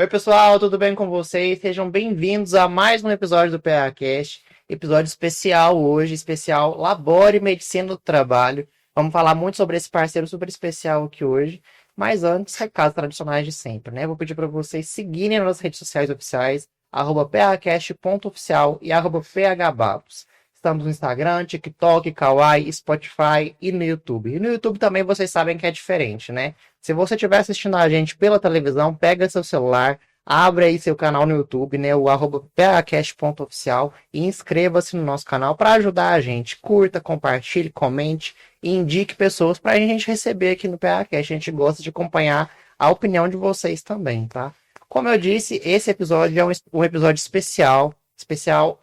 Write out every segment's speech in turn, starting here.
Oi, pessoal, tudo bem com vocês? Sejam bem-vindos a mais um episódio do PAcast, episódio especial hoje, especial Labore e Medicina do Trabalho. Vamos falar muito sobre esse parceiro super especial aqui hoje, mas antes, recados tradicionais de sempre, né? Vou pedir para vocês seguirem nas redes sociais oficiais, @pacast.oficial e @phbabos. Estamos no Instagram, TikTok, Kawaii, Spotify e no YouTube. E no YouTube também vocês sabem que é diferente, né? Se você estiver assistindo a gente pela televisão, pega seu celular, abre aí seu canal no YouTube, né? O @pacast.oficial e inscreva-se no nosso canal para ajudar a gente. Curta, compartilhe, comente e indique pessoas para a gente receber aqui no PAcast. A gente gosta de acompanhar a opinião de vocês também, tá? Como eu disse, esse episódio é um episódio especial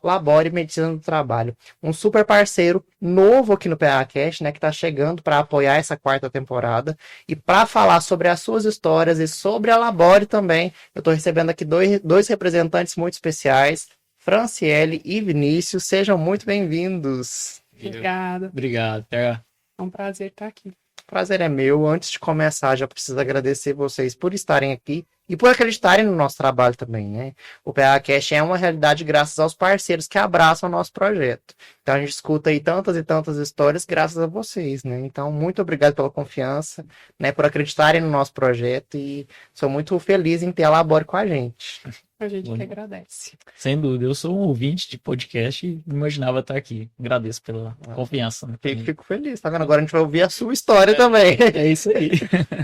Labore e Medicina do Trabalho. Um super parceiro novo aqui no PAcast, né, que está chegando para apoiar essa quarta temporada e para falar sobre as suas histórias e sobre a Labore também. Eu estou recebendo aqui dois representantes muito especiais, Franciele e Vinícius. Sejam muito bem-vindos. Obrigada. Obrigado, PH. É um prazer estar aqui. Prazer é meu. Antes de começar, já preciso agradecer vocês por estarem aqui e por acreditarem no nosso trabalho também, né? O PAcast é uma realidade graças aos parceiros que abraçam o nosso projeto. Então a gente escuta aí tantas e tantas histórias graças a vocês, né? Então, muito obrigado pela confiança, né? Por acreditarem no nosso projeto e sou muito feliz em ter a Labore com a gente. A gente Bom, que agradece. Sem dúvida, eu sou um ouvinte de podcast e não imaginava estar aqui. Agradeço pela confiança. Né? Fico feliz, tá vendo? Agora a gente vai ouvir a sua história também. É isso aí.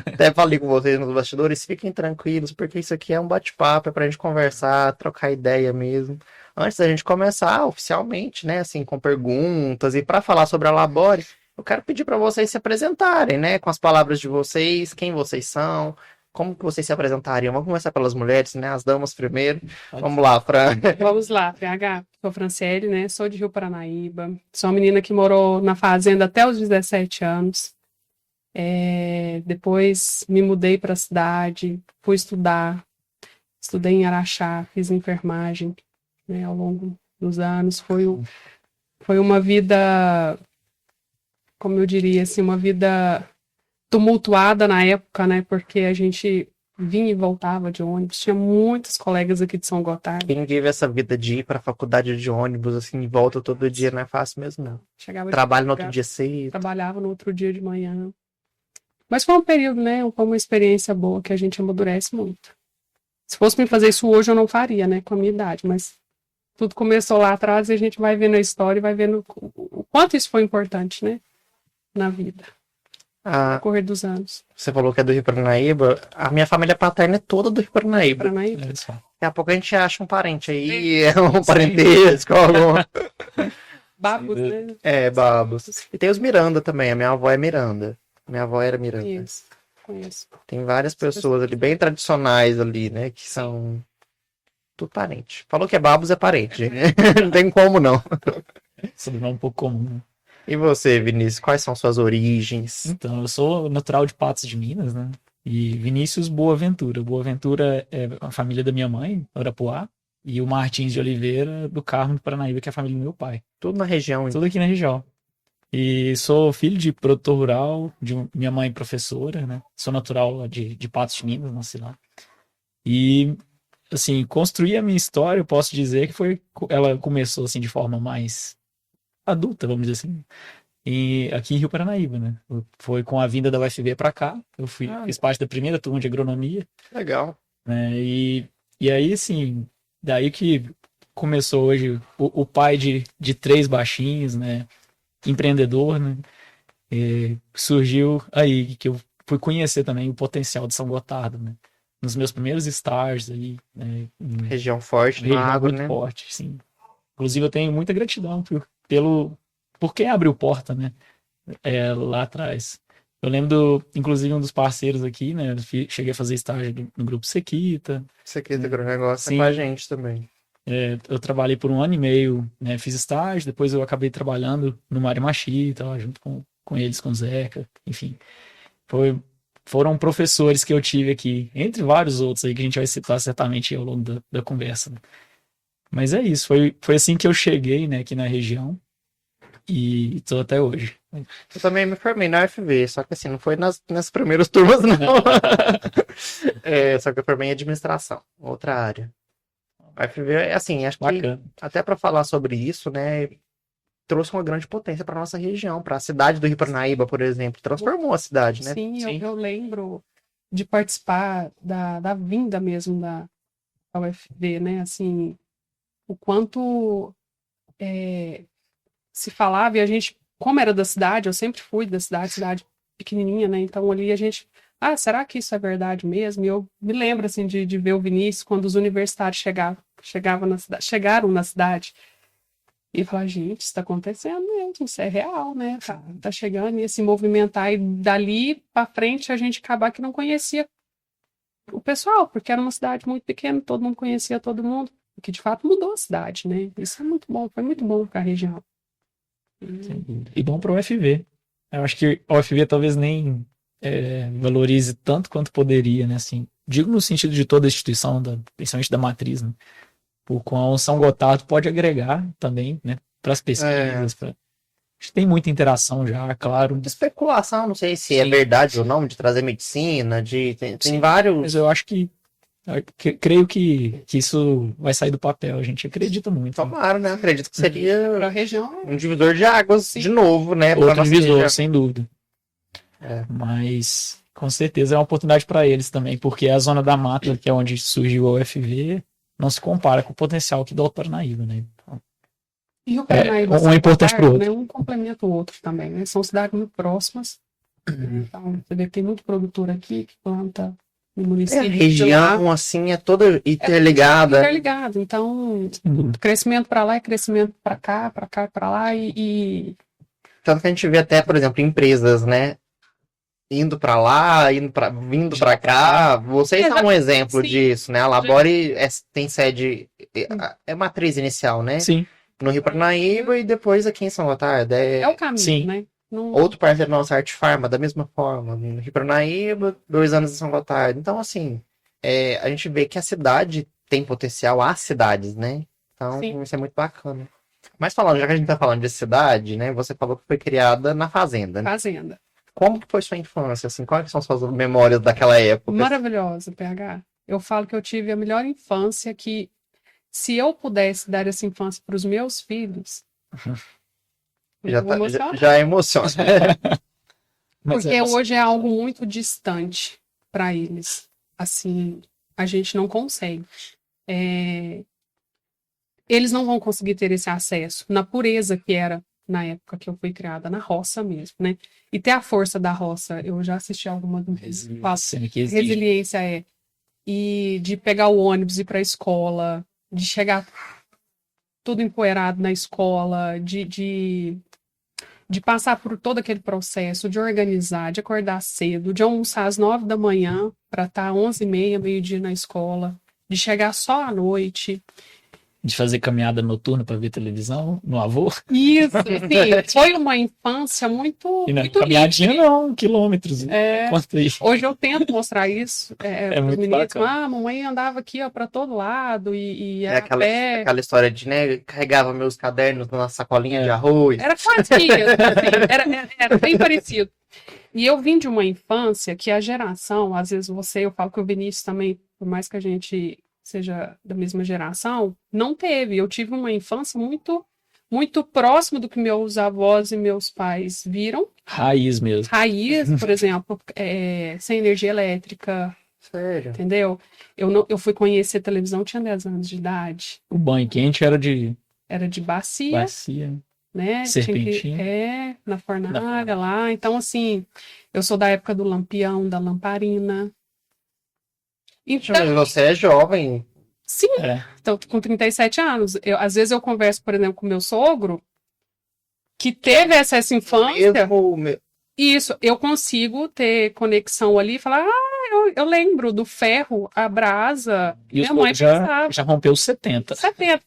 Até falei com vocês nos bastidores, fiquem tranquilos, porque isso aqui é um bate-papo, é pra gente conversar, trocar ideia mesmo. Antes da gente começar oficialmente, né, assim, com perguntas e para falar sobre a Labore, eu quero pedir para vocês se apresentarem, né, com as palavras de vocês, quem vocês são, como que vocês se apresentariam. Vamos começar pelas mulheres, né, as damas primeiro. Vamos lá, Fran. Vamos lá, PH. Sou Franciele, né? Sou de Rio Paranaíba. Sou uma menina que morou na fazenda até os 17 anos. Depois me mudei para a cidade, fui estudar. Estudei em Araxá, fiz enfermagem, né, ao longo dos anos. Foi uma vida, como eu diria, assim, uma vida tumultuada na época, né? Porque a gente vinha e voltava de ônibus. Tinha muitos colegas aqui de São Gotardo. Quem vive essa vida de ir pra faculdade de ônibus, assim, e volta todo dia, não é fácil mesmo, não. Chegava Trabalho no outro dia cedo. Trabalhava no outro dia de manhã. Mas foi um período, né? Foi uma experiência boa que a gente amadurece muito. Se fosse me fazer isso hoje, eu não faria, né? Com a minha idade. Mas tudo começou lá atrás e a gente vai vendo a história e vai vendo o quanto isso foi importante, né? Na vida. Ah, No correr dos anos. você falou que é do Rio Paranaíba. A minha família paterna é toda do Rio Paranaíba. Paranaíba. Olha só. Daqui a pouco a gente acha um parente aí, é um parentesco, algum... Babos, né? É, babos. E tem os Miranda também, a minha avó é Miranda. Minha avó era Miranda. Conheço. Tem várias pessoas ali, bem tradicionais ali, né, que são tudo parente. Falou que é babos, é parente, né? Não tem como não. Sobrenome um pouco comum. Né? E você, Vinícius, quais são suas origens? Então, eu sou natural de Patos de Minas, né? E Vinícius Boaventura. Boaventura é a família da minha mãe, Arapuá. E o Martins de Oliveira, do Carmo de Paranaíba, que é a família do meu pai. Tudo na região. Tudo aqui na região. E sou filho de produtor rural, minha mãe professora, né? Sou natural lá de Patos de Minas, nasci lá. E, assim, construir a minha história, eu posso dizer que ela começou, assim, de forma mais adulta, vamos dizer assim, aqui em Rio Paranaíba, né? Foi com a vinda da UFV para cá, eu fiz parte da primeira turma de agronomia. Legal. Né? E aí, assim, daí que começou hoje o pai de três baixinhos, né? Empreendedor, né? Surgiu aí que eu fui conhecer também o potencial de São Gotardo, né? Nos meus primeiros estágios aí, né? Região forte, Região água, muito né? forte, sim. Inclusive eu tenho muita gratidão por quem abriu porta, né? Lá atrás. Eu lembro, inclusive, um dos parceiros aqui, né? Cheguei a fazer estágio no Grupo Sequita. Isso aqui do agronegócio é Sim. com a gente também. Eu trabalhei por 1 ano e meio, né? Fiz estágio, depois eu acabei trabalhando no Mari Machita, lá junto com eles, com o Zeca, enfim. Foram professores que eu tive aqui, entre vários outros aí que a gente vai citar certamente ao longo da conversa. Né? Mas é isso, foi assim que eu cheguei, né, aqui na região e estou até hoje. Eu também me formei na UFV, só que assim, não foi nas primeiras turmas, não. Só que eu formei em administração, outra área. A UFV, assim, acho que Bacana. até para falar sobre isso, né, trouxe uma grande potência para nossa região, para a cidade do Rio Paranaíba, por exemplo, transformou a cidade, né? Sim, eu lembro de participar da vinda mesmo da UFV, né? Assim, o quanto se falava, e a gente, como era da cidade, eu sempre fui da cidade pequenininha, né? Então ali a gente, será que isso é verdade mesmo? E eu me lembro, assim, de ver o Vinícius quando os universitários chegaram na cidade, e falar, gente, isso está acontecendo mesmo, isso é real, né? Tá chegando, e esse movimentar, e dali para frente a gente acabar que não conhecia o pessoal, porque era uma cidade muito pequena, todo mundo conhecia todo mundo, o que de fato mudou a cidade, né? Isso é muito bom, foi muito bom para a região. E bom para o UFV. Eu acho que a UFV talvez nem valorize tanto quanto poderia, né? Assim, digo no sentido de toda a instituição, principalmente da matriz, né? O qual São Gotardo pode agregar também, né? Para as pesquisas. Acho que tem muita interação já, claro. Especulação, não sei se é verdade ou não, de trazer medicina, tem vários. Mas eu acho que creio que isso vai sair do papel, a gente acredita muito. Tomara, né? Acredito que seria Para a região. um divisor de águas de novo, né? Outro divisor, sem dúvida. É. Mas com certeza é uma oportunidade para eles também, porque a zona da mata, que é onde surgiu a UFV, não se compara com o potencial aqui do Alto Paranaíba, né? Então, E o Paranaíba, um é importante para o outro. Né? Um complementa o outro também, né? São cidades muito próximas. Então, você vê que tem muito produtor aqui que planta no município. A região, assim, é toda interligada. Interligado. Então, crescimento para lá é crescimento para cá, para lá e... Tanto que a gente vê até, por exemplo, empresas, né? Indo para lá, vindo para cá. Vocês são um exemplo disso, né? A Labore tem sede, é matriz inicial, né? Sim. No Rio Paranaíba e depois aqui em São Gotardo. É o caminho, sim. né? Outro parceiro nosso, Arte Farma, da mesma forma. No Rio Paranaíba, 2 anos em São Gotardo. Então, assim, a gente vê que a cidade tem potencial, as cidades, né? Então, isso é muito bacana. Mas falando, já que a gente tá falando de cidade, né? Você falou que foi criada na fazenda, né? Fazenda. Como que foi sua infância, assim? Quais são suas memórias daquela época? Maravilhosa, PH. Eu falo que eu tive a melhor infância, que se eu pudesse dar essa infância para os meus filhos, já emociona. Porque hoje é algo muito distante para eles. Assim, a gente não consegue. Eles não vão conseguir ter esse acesso na pureza que era na época que eu fui criada, na roça mesmo, né? E ter a força da roça, eu já assisti algumas vezes. Resiliência e de pegar o ônibus e ir para a escola, de chegar tudo empoeirado na escola, de passar por todo aquele processo, de organizar, de acordar cedo, de almoçar às 9 da manhã para estar 11h30, meio-dia na escola, de chegar só à noite. De fazer caminhada noturna para ver televisão no avô. Isso, sim. Foi uma infância muito. E não muito caminhadinha, não, quilômetros. Hoje eu tento mostrar isso para os meninos. Bacana. Mamãe andava aqui para todo lado e era aquela história de, né, carregava meus cadernos na sacolinha de arroz. Era quase isso, assim, era bem parecido. E eu vim de uma infância que a geração, às vezes eu falo que o Vinícius também, por mais que a gente seja da mesma geração, não teve. Eu tive uma infância muito, muito próxima do que meus avós e meus pais viram. Raiz mesmo. Raiz, por exemplo, sem energia elétrica. Sério? Entendeu? Eu fui conhecer televisão, tinha 10 anos de idade. O banho quente era de bacia. Né? Serpentina. Na fornalha lá. Então, assim, eu sou da época do lampião, da lamparina. Então, mas você é jovem. Sim, então, com 37 anos. Às vezes eu converso, por exemplo, com meu sogro, que teve essa infância. Isso, eu consigo ter conexão ali e falar, eu lembro do ferro, a brasa. E minha mãe já rompeu os 70.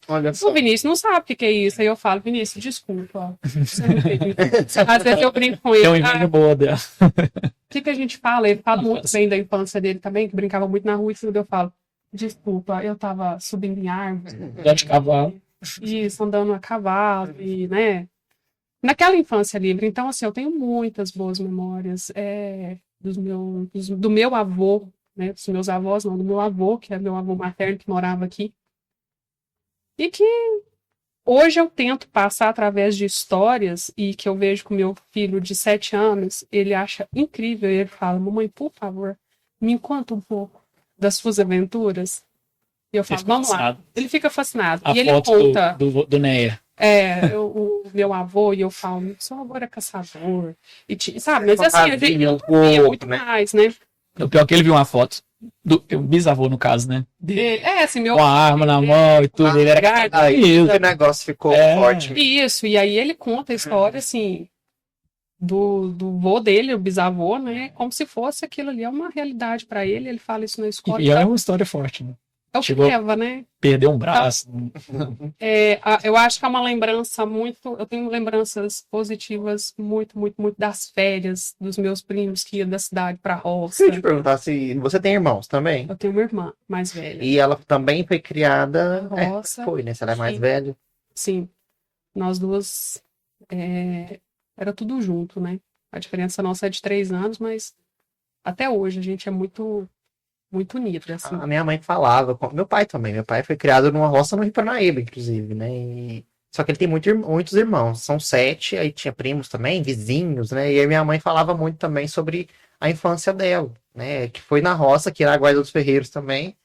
Olha só. O Vinícius não sabe o que é isso. Aí eu falo, Vinícius, desculpa. Às vezes eu brinco com ele. É uma inveja boa dela. O que a gente fala? Ele fala muito bem da infância dele também, que brincava muito na rua, e tudo. Eu falo, desculpa, eu tava subindo em árvore. Andando de cavalo. Isso, andando a cavalo, e, né? naquela infância livre. Então, assim, eu tenho muitas boas memórias do meu avô, né? Dos meus avós, não, do meu avô, que é meu avô materno, que morava aqui. E que hoje eu tento passar através de histórias e que eu vejo com meu filho de 7 anos, ele acha incrível. Ele fala, mamãe, por favor, me conta um pouco das suas aventuras. E eu falo, fica vamos lá. fascinado. Ele fica fascinado. A E ele foto conta... do Neia. o meu avô, e eu falo, seu avô era caçador. Sabe, mas assim, a gente Um não via pouco, muito né? mais, né? O pior é que ele viu uma foto do bisavô, no caso, né? Assim, meu Com a arma na mão e tudo. Ele era Aí isso. o negócio ficou É. forte. Isso, e aí ele conta a história, assim, do vô dele, o bisavô, né? Como se fosse aquilo ali, é uma realidade para ele. Ele fala isso na escola. E é uma história forte, né? É o que Chegou- leva, né? Perdeu um braço. Eu acho que é uma lembrança muito. Eu tenho lembranças positivas muito, muito, muito das férias dos meus primos que iam da cidade para a roça. Deixa eu te perguntar se você tem irmãos também? Eu tenho uma irmã mais velha. E ela também foi criada. Na roça. Foi, né? Se ela é mais Sim. velha. Sim, nós duas era tudo junto, né? A diferença nossa é de 3 anos, mas até hoje a gente é muito, muito unida, assim. A minha mãe falava, meu pai também. Meu pai foi criado numa roça no Rio Paranaíba, inclusive, né? Só que ele tem muitos irmãos, são 7, aí tinha primos também, vizinhos, né? E aí minha mãe falava muito também sobre a infância dela, né? Que foi na roça, que era a Guarda dos Ferreiros também.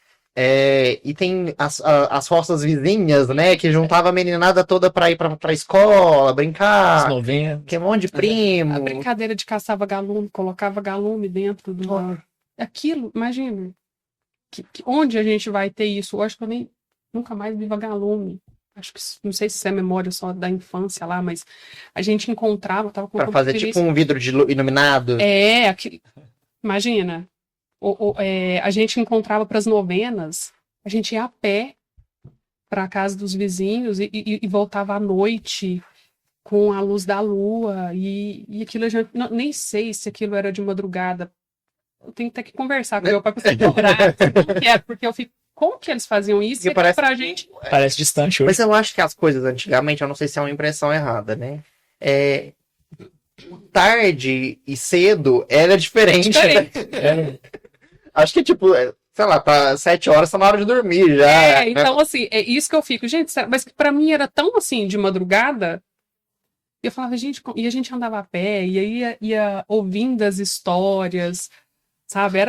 E tem as roças vizinhas, né? Que juntava a meninada toda pra ir pra escola, Os brincar, 90. que é um monte de A primo. brincadeira de caçava galume, colocava galume dentro do aquilo, imagina. Onde a gente vai ter isso? Eu acho que eu nunca mais vi galume. Acho que, não sei se isso é memória só da infância lá, mas a gente encontrava, tava com Pra fazer tipo um vidro de iluminado. Imagina. A gente encontrava para as novenas, a gente ia a pé para a casa dos vizinhos e voltava à noite com a luz da lua e aquilo nem sei se aquilo era de madrugada. Eu tenho até que conversar com meu pai para lembrar como que era, porque eu fico, como que eles faziam isso? Porque parece- Pra gente Parece distante hoje. Mas eu acho que as coisas antigamente, eu não sei se é uma impressão errada, né? Tarde e cedo era diferente. Né? É, Acho que, tipo, sei lá, tá 7 horas, tá na hora de dormir já. né? então assim, é isso que eu fico, gente, mas para mim era tão assim de madrugada. E eu falava, gente, e a gente andava a pé, e aí ia ouvindo as histórias, sabe?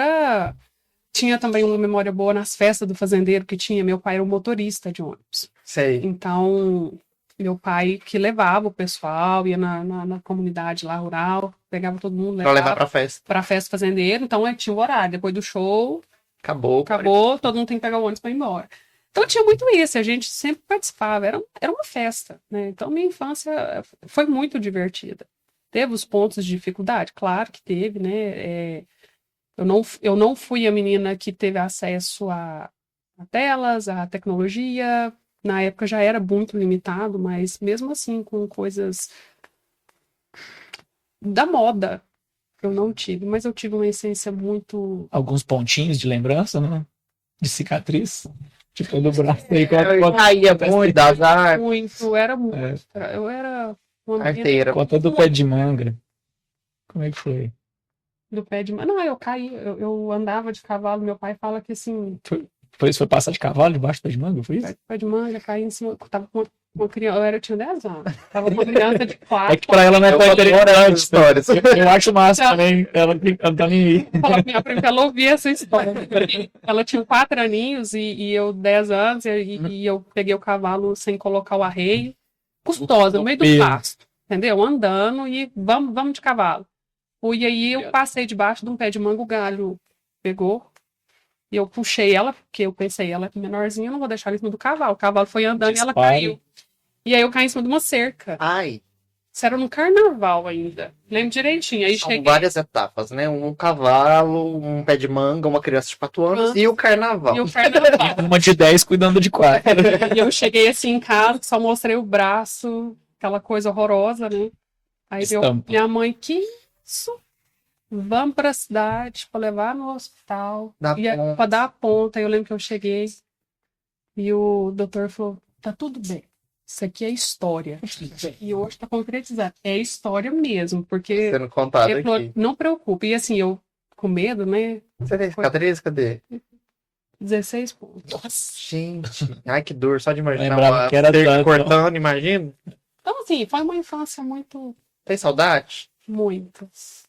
Tinha também uma memória boa nas festas do fazendeiro que tinha. Meu pai era um motorista de ônibus. Sei. Então, meu pai que levava o pessoal, ia na comunidade lá rural, pegava todo mundo, Pra levar levava pra festa. pra festa do fazendeiro. Então, tinha o horário. Depois do show, Acabou. todo mundo tem que pegar o ônibus para ir embora. Então tinha muito isso, a gente sempre participava, era uma festa, né? Então minha infância foi muito divertida. Teve os pontos de dificuldade? Claro que teve, né? Eu não fui a menina que teve acesso a telas, a tecnologia. Na época já era muito limitado, mas mesmo assim, com coisas da moda, eu não tive. Mas eu tive uma essência muito... alguns pontinhos de lembrança, né? De cicatriz. Tipo, do braço aí. Eu caía muito, azar. Muito, era muito. Eu era uma menina Arteira. Conta do pé de manga. Como é que foi? do pé de manga. Não, eu caí, eu andava de cavalo. Meu pai fala que assim, Foi passar de cavalo debaixo do pé de manga? Foi isso? pé de manga, caí em cima. Tava com uma criança, eu tinha 10 anos. Tava com uma criança de É 4. que pra ela não é tão Eu adoro essas interessante. histórias. Eu acho massa também. Ela tá nem aí. Fala pra minha prima que ela ouvia essa história. Ela tinha 4 aninhos e eu 10 anos, e eu peguei o cavalo sem colocar o arreio. Custosa, no meio do pasto. Entendeu? Andando e vamos de cavalo. E aí eu passei debaixo de um pé de manga, o galho pegou. E eu puxei ela, porque eu pensei, ela é menorzinha, eu não vou deixar ela em cima do cavalo. O cavalo foi andando e ela caiu. E aí eu caí em cima de uma cerca. Ai, Isso era no carnaval ainda. Lembro direitinho. Aí são cheguei. várias etapas, né? Um cavalo, um pé de manga, uma criança de 4 anos e o carnaval. E o carnaval. Uma de 10 cuidando de 4. E eu cheguei assim em casa, só mostrei o braço, aquela coisa horrorosa, né? Aí veio Estampa. minha mãe, que isso? Vamos pra cidade pra levar no hospital. Dá ponta. Pra dar a ponta. Eu lembro que eu cheguei e o doutor falou, tá tudo bem. isso aqui é história. E hoje tá concretizado. É história mesmo, porque Sendo contado ele falou, aqui. não preocupe. E assim, eu com medo, né? Você tem cicatriz? Cadê? 16 pontos. Nossa, gente. Ai, que dor. Só de imaginar Lembrava uma que era cerca tanto. cortando, imagina. Então, assim, foi uma infância Tem saudade? muitas.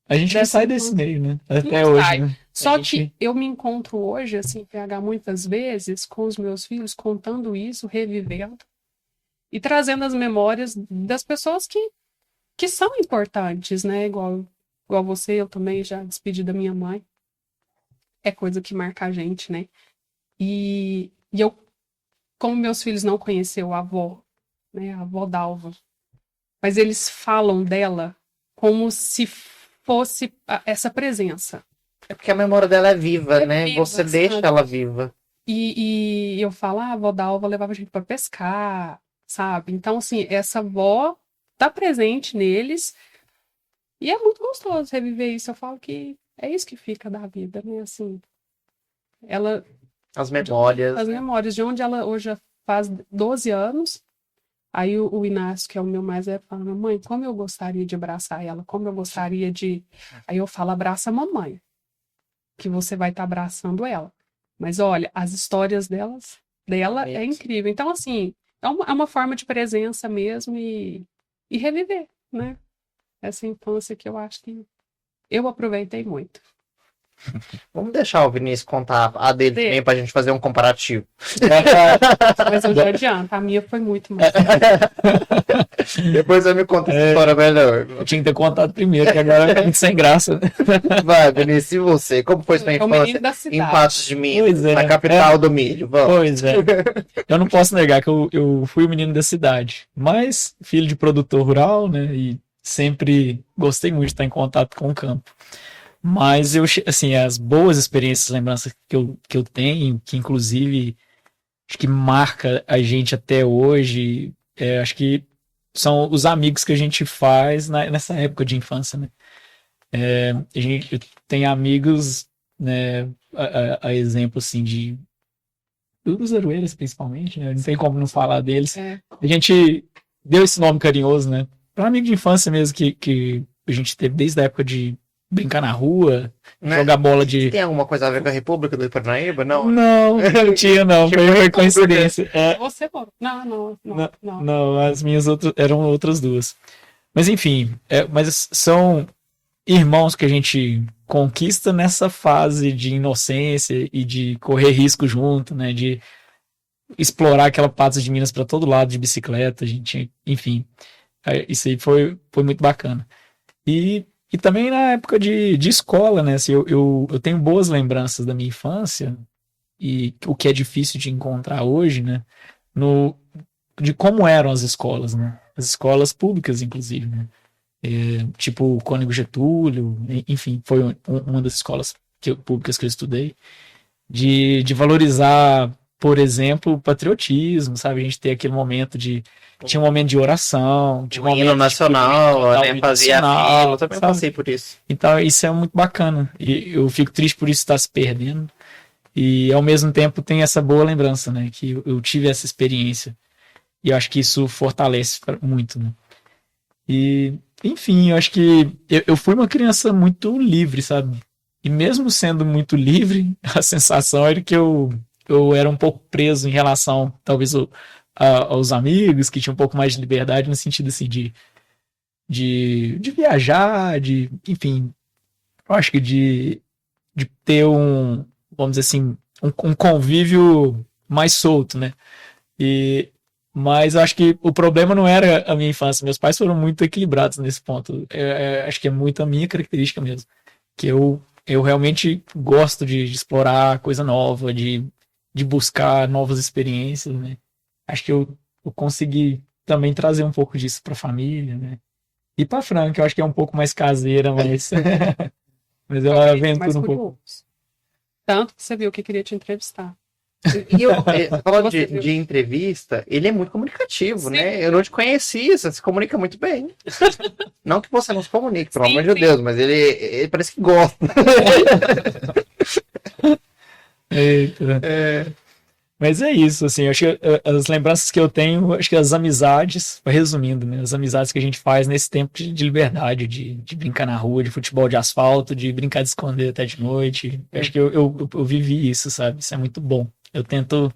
A gente não Dessa sai desse infância. meio, né? Até Não hoje, sai. né? Só A gente- que eu me encontro hoje, assim, PH, muitas vezes com os meus filhos, contando isso, revivendo e trazendo as memórias das pessoas que são importantes, né? Igual você, eu também já despedi da minha mãe. É coisa que marca a gente, né? E eu, como meus filhos não conheceram a avó, né? A avó Dalva, mas eles falam dela como se fosse essa presença. É porque a memória dela é viva, É né? viva, Você deixa sabe? ela viva. E eu falo, a avó Dalva levava a gente para pescar, sabe? Então, assim, essa avó tá presente neles e é muito gostoso reviver isso. Eu falo que é isso que fica da vida, né? Assim, ela, As memórias. as memórias de onde ela hoje já faz 12 anos. Aí o Inácio, que é o meu mais velho, fala, mamãe, como eu gostaria de abraçar ela, como eu gostaria de... Aí eu falo, abraça a mamãe, que você vai estar abraçando ela. Mas olha, as histórias dela é incrível. Então, assim, é uma forma de presença mesmo e reviver, né? Essa infância que eu acho que eu aproveitei muito. Vamos deixar o Vinícius contar a dele Dele. também pra gente fazer um comparativo. Mas eu já adianto, a minha foi muito mais. Depois eu me conta essa história melhor. Eu tinha que ter contado primeiro, que agora é muito sem graça. Né? Vai, Vinícius, e você? Como foi sua É o infância menino da em cidade. Patos de Minas, Pois é. na capital do milho? Vamos. Pois é. Eu não posso negar que eu fui o menino da cidade, mas filho de produtor rural, né? E sempre gostei muito de estar em contato com o campo. Mas assim, as boas experiências, lembranças que eu tenho, que inclusive acho que marca a gente até hoje, acho que são os amigos que a gente faz nessa época de infância, né? A gente tem amigos, né, a exemplo assim dos Aroeiras, principalmente, né? Não tem como não falar deles. É. A gente deu esse nome carinhoso, né? Para amigo de infância mesmo que a gente teve desde a época de brincar na rua, Né? jogar bola de. Tem alguma coisa a ver com a República do Parnaíba? Não. Não tinha, não. Foi coincidência. Você, pô. Não. Não, as minhas eram outras duas. Mas enfim, mas são irmãos que a gente conquista nessa fase de inocência e de correr risco junto, né? De explorar aquela Patos de Minas para todo lado de bicicleta, a gente, enfim, isso aí foi muito bacana. E também na época de escola, né? Assim, eu tenho boas lembranças da minha infância e o que é difícil de encontrar hoje, né? De como eram as escolas, né? As escolas públicas, inclusive, né? Tipo Cônego Getúlio, enfim, foi uma das escolas públicas que eu estudei, de valorizar, por exemplo, o patriotismo, sabe? A gente ter aquele momento tinha um momento de oração, tinha um O momento hino nacional, né? hino Fazia nacional, fila, eu também sabe? passei por isso. Então, isso é muito bacana. E eu fico triste por isso estar se perdendo. E, ao mesmo tempo, tem essa boa lembrança, né? Que eu tive essa experiência. E eu acho que isso fortalece muito, né? E, enfim, eu acho que eu fui uma criança muito livre, sabe? E mesmo sendo muito livre, a sensação era que eu era um pouco preso em relação, talvez, aos amigos, que tinham um pouco mais de liberdade, no sentido, assim, de viajar, enfim, eu acho que de ter vamos dizer assim, um convívio mais solto, né? Mas eu acho que o problema não era a minha infância. Meus pais foram muito equilibrados nesse ponto. Acho que é muito a minha característica mesmo. Que eu realmente gosto de explorar coisa nova, de buscar novas experiências, né? Acho que eu consegui também trazer um pouco disso para a família, né? E para Fran, que eu acho que é um pouco mais caseira, mas mas ela mais aventura um pouco. curioso. Tanto que você viu que queria te entrevistar. E falando de entrevista, ele é muito comunicativo, Sim. né? Eu não te conhecia, você se comunica muito bem. Não que você não se comunique, pelo amor de Sim. Deus, mas ele parece que gosta. Eita. Mas é isso, assim, eu acho que as lembranças que eu tenho, acho que as amizades, resumindo, né, as amizades que a gente faz nesse tempo de liberdade, de brincar na rua, de futebol de asfalto, de brincar de esconder até de noite, eu acho que eu vivi isso, sabe? Isso é muito bom. Eu tento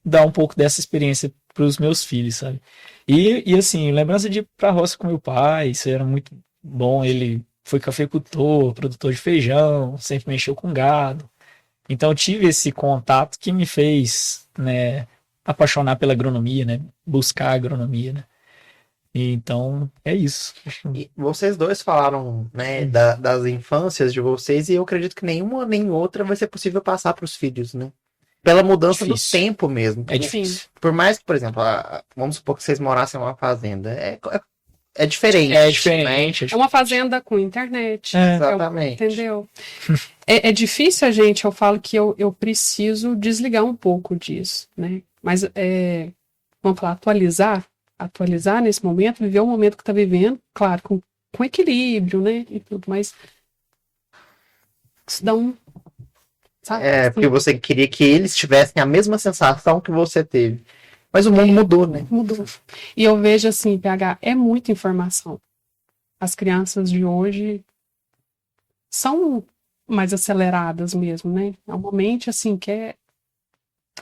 dar um pouco dessa experiência para os meus filhos, sabe? E assim, lembrança de ir pra roça com meu pai, isso era muito bom, ele foi cafeicultor, produtor de feijão, sempre mexeu com gado. Então eu tive esse contato que me fez, né, apaixonar pela agronomia, né, buscar a agronomia, né. E então é isso. E vocês dois falaram, né, das infâncias de vocês, e eu acredito que nenhuma nem outra vai ser possível passar para os filhos, né? Pela mudança do Difícil. tempo mesmo. É difícil. Por mais que, por exemplo, vamos supor que vocês morassem numa fazenda, é diferente. É né? diferente. É uma fazenda com internet. Exatamente. Entendeu? É difícil eu falo que eu preciso desligar um pouco disso, né? Mas, vamos falar, atualizar nesse momento, viver o momento que está vivendo, claro, com equilíbrio, né? E tudo, mas isso dá um. Sabe? Porque você queria que eles tivessem a mesma sensação que você teve. Mas o mundo mudou, né? Mudou. E eu vejo assim, PH, é muita informação. As crianças de hoje são mais aceleradas mesmo, né? É uma mente assim que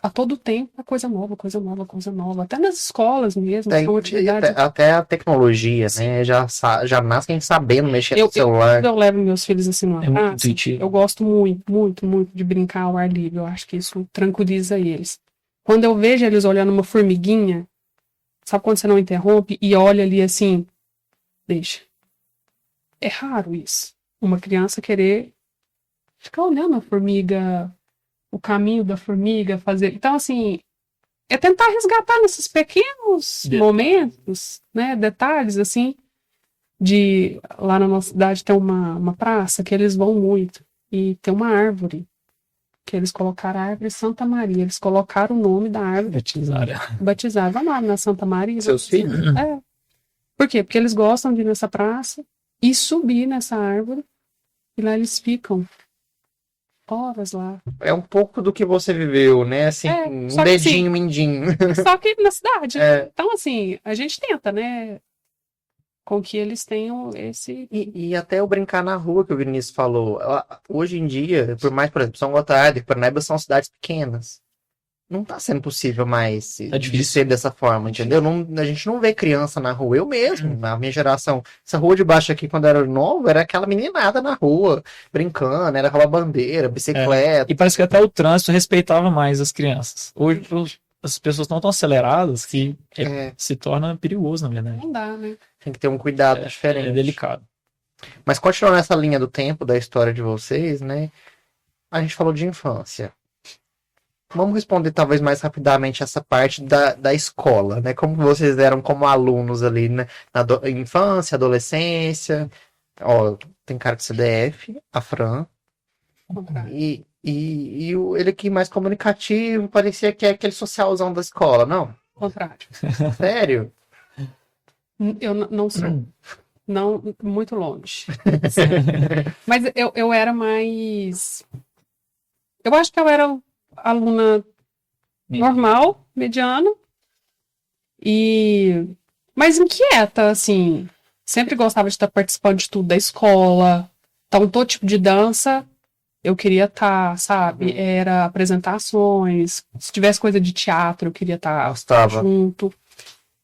a todo tempo é coisa nova, coisa nova, coisa nova. Até nas escolas mesmo, são atividades. Até a tecnologia, né? Já nascem sabendo mexer no celular. Eu levo meus filhos assim numa É muito praça. intuitivo. Eu gosto muito, muito, muito de brincar ao ar livre. Eu acho que isso tranquiliza eles. Quando eu vejo eles olhando uma formiguinha, sabe quando você não interrompe e olha ali assim, deixa. É raro isso. Uma criança querer ficar olhando a formiga, o caminho da formiga, fazer. Então, assim, é tentar resgatar nesses pequenos momentos, né? Detalhes, assim, lá na nossa cidade tem uma praça que eles vão muito. E tem uma árvore. Que eles colocaram a árvore Santa Maria. Eles colocaram o nome da árvore. Batizaram. Vamos lá na Santa Maria. Seus filhos? Por quê? Porque eles gostam de ir nessa praça e subir nessa árvore. E lá eles ficam horas lá. É um pouco do que você viveu, né? Assim, um dedinho, mindinho. Só que na cidade. É. Então, assim, a gente tenta, né? Com que eles tenham esse... E até o brincar na rua, que o Vinícius falou. Hoje em dia, por mais, por exemplo, São Gotardo e Parnaíba são cidades pequenas. Não tá sendo possível mais de ser dessa forma, entendeu? A gente não vê criança na rua. Eu mesmo, na minha geração, essa rua de baixo aqui, quando eu era novo, era aquela meninada na rua, brincando, era aquela bandeira, bicicleta. E parece que até o trânsito respeitava mais as crianças. Hoje as pessoas estão tão aceleradas que se torna perigoso, na verdade. Não dá, né? Tem que ter um cuidado diferente. É delicado. Mas continuando nessa linha do tempo, da história de vocês, né? A gente falou de infância. Vamos responder talvez mais rapidamente essa parte da escola, né? Como vocês eram como alunos ali, né? Na infância, adolescência. Ó, tem cara de CDF, a Fran. E ele aqui mais comunicativo, parecia que é aquele socialzão da escola, não? Contrário. Sério? Eu não sou. Não, muito longe. Mas eu era mais... Eu acho que eu era aluna normal, mediana, mas inquieta, assim. Sempre gostava de estar participando de tudo da escola. Então, todo tipo de dança, eu queria estar, sabe? Era apresentações. Se tivesse coisa de teatro, eu queria estar junto.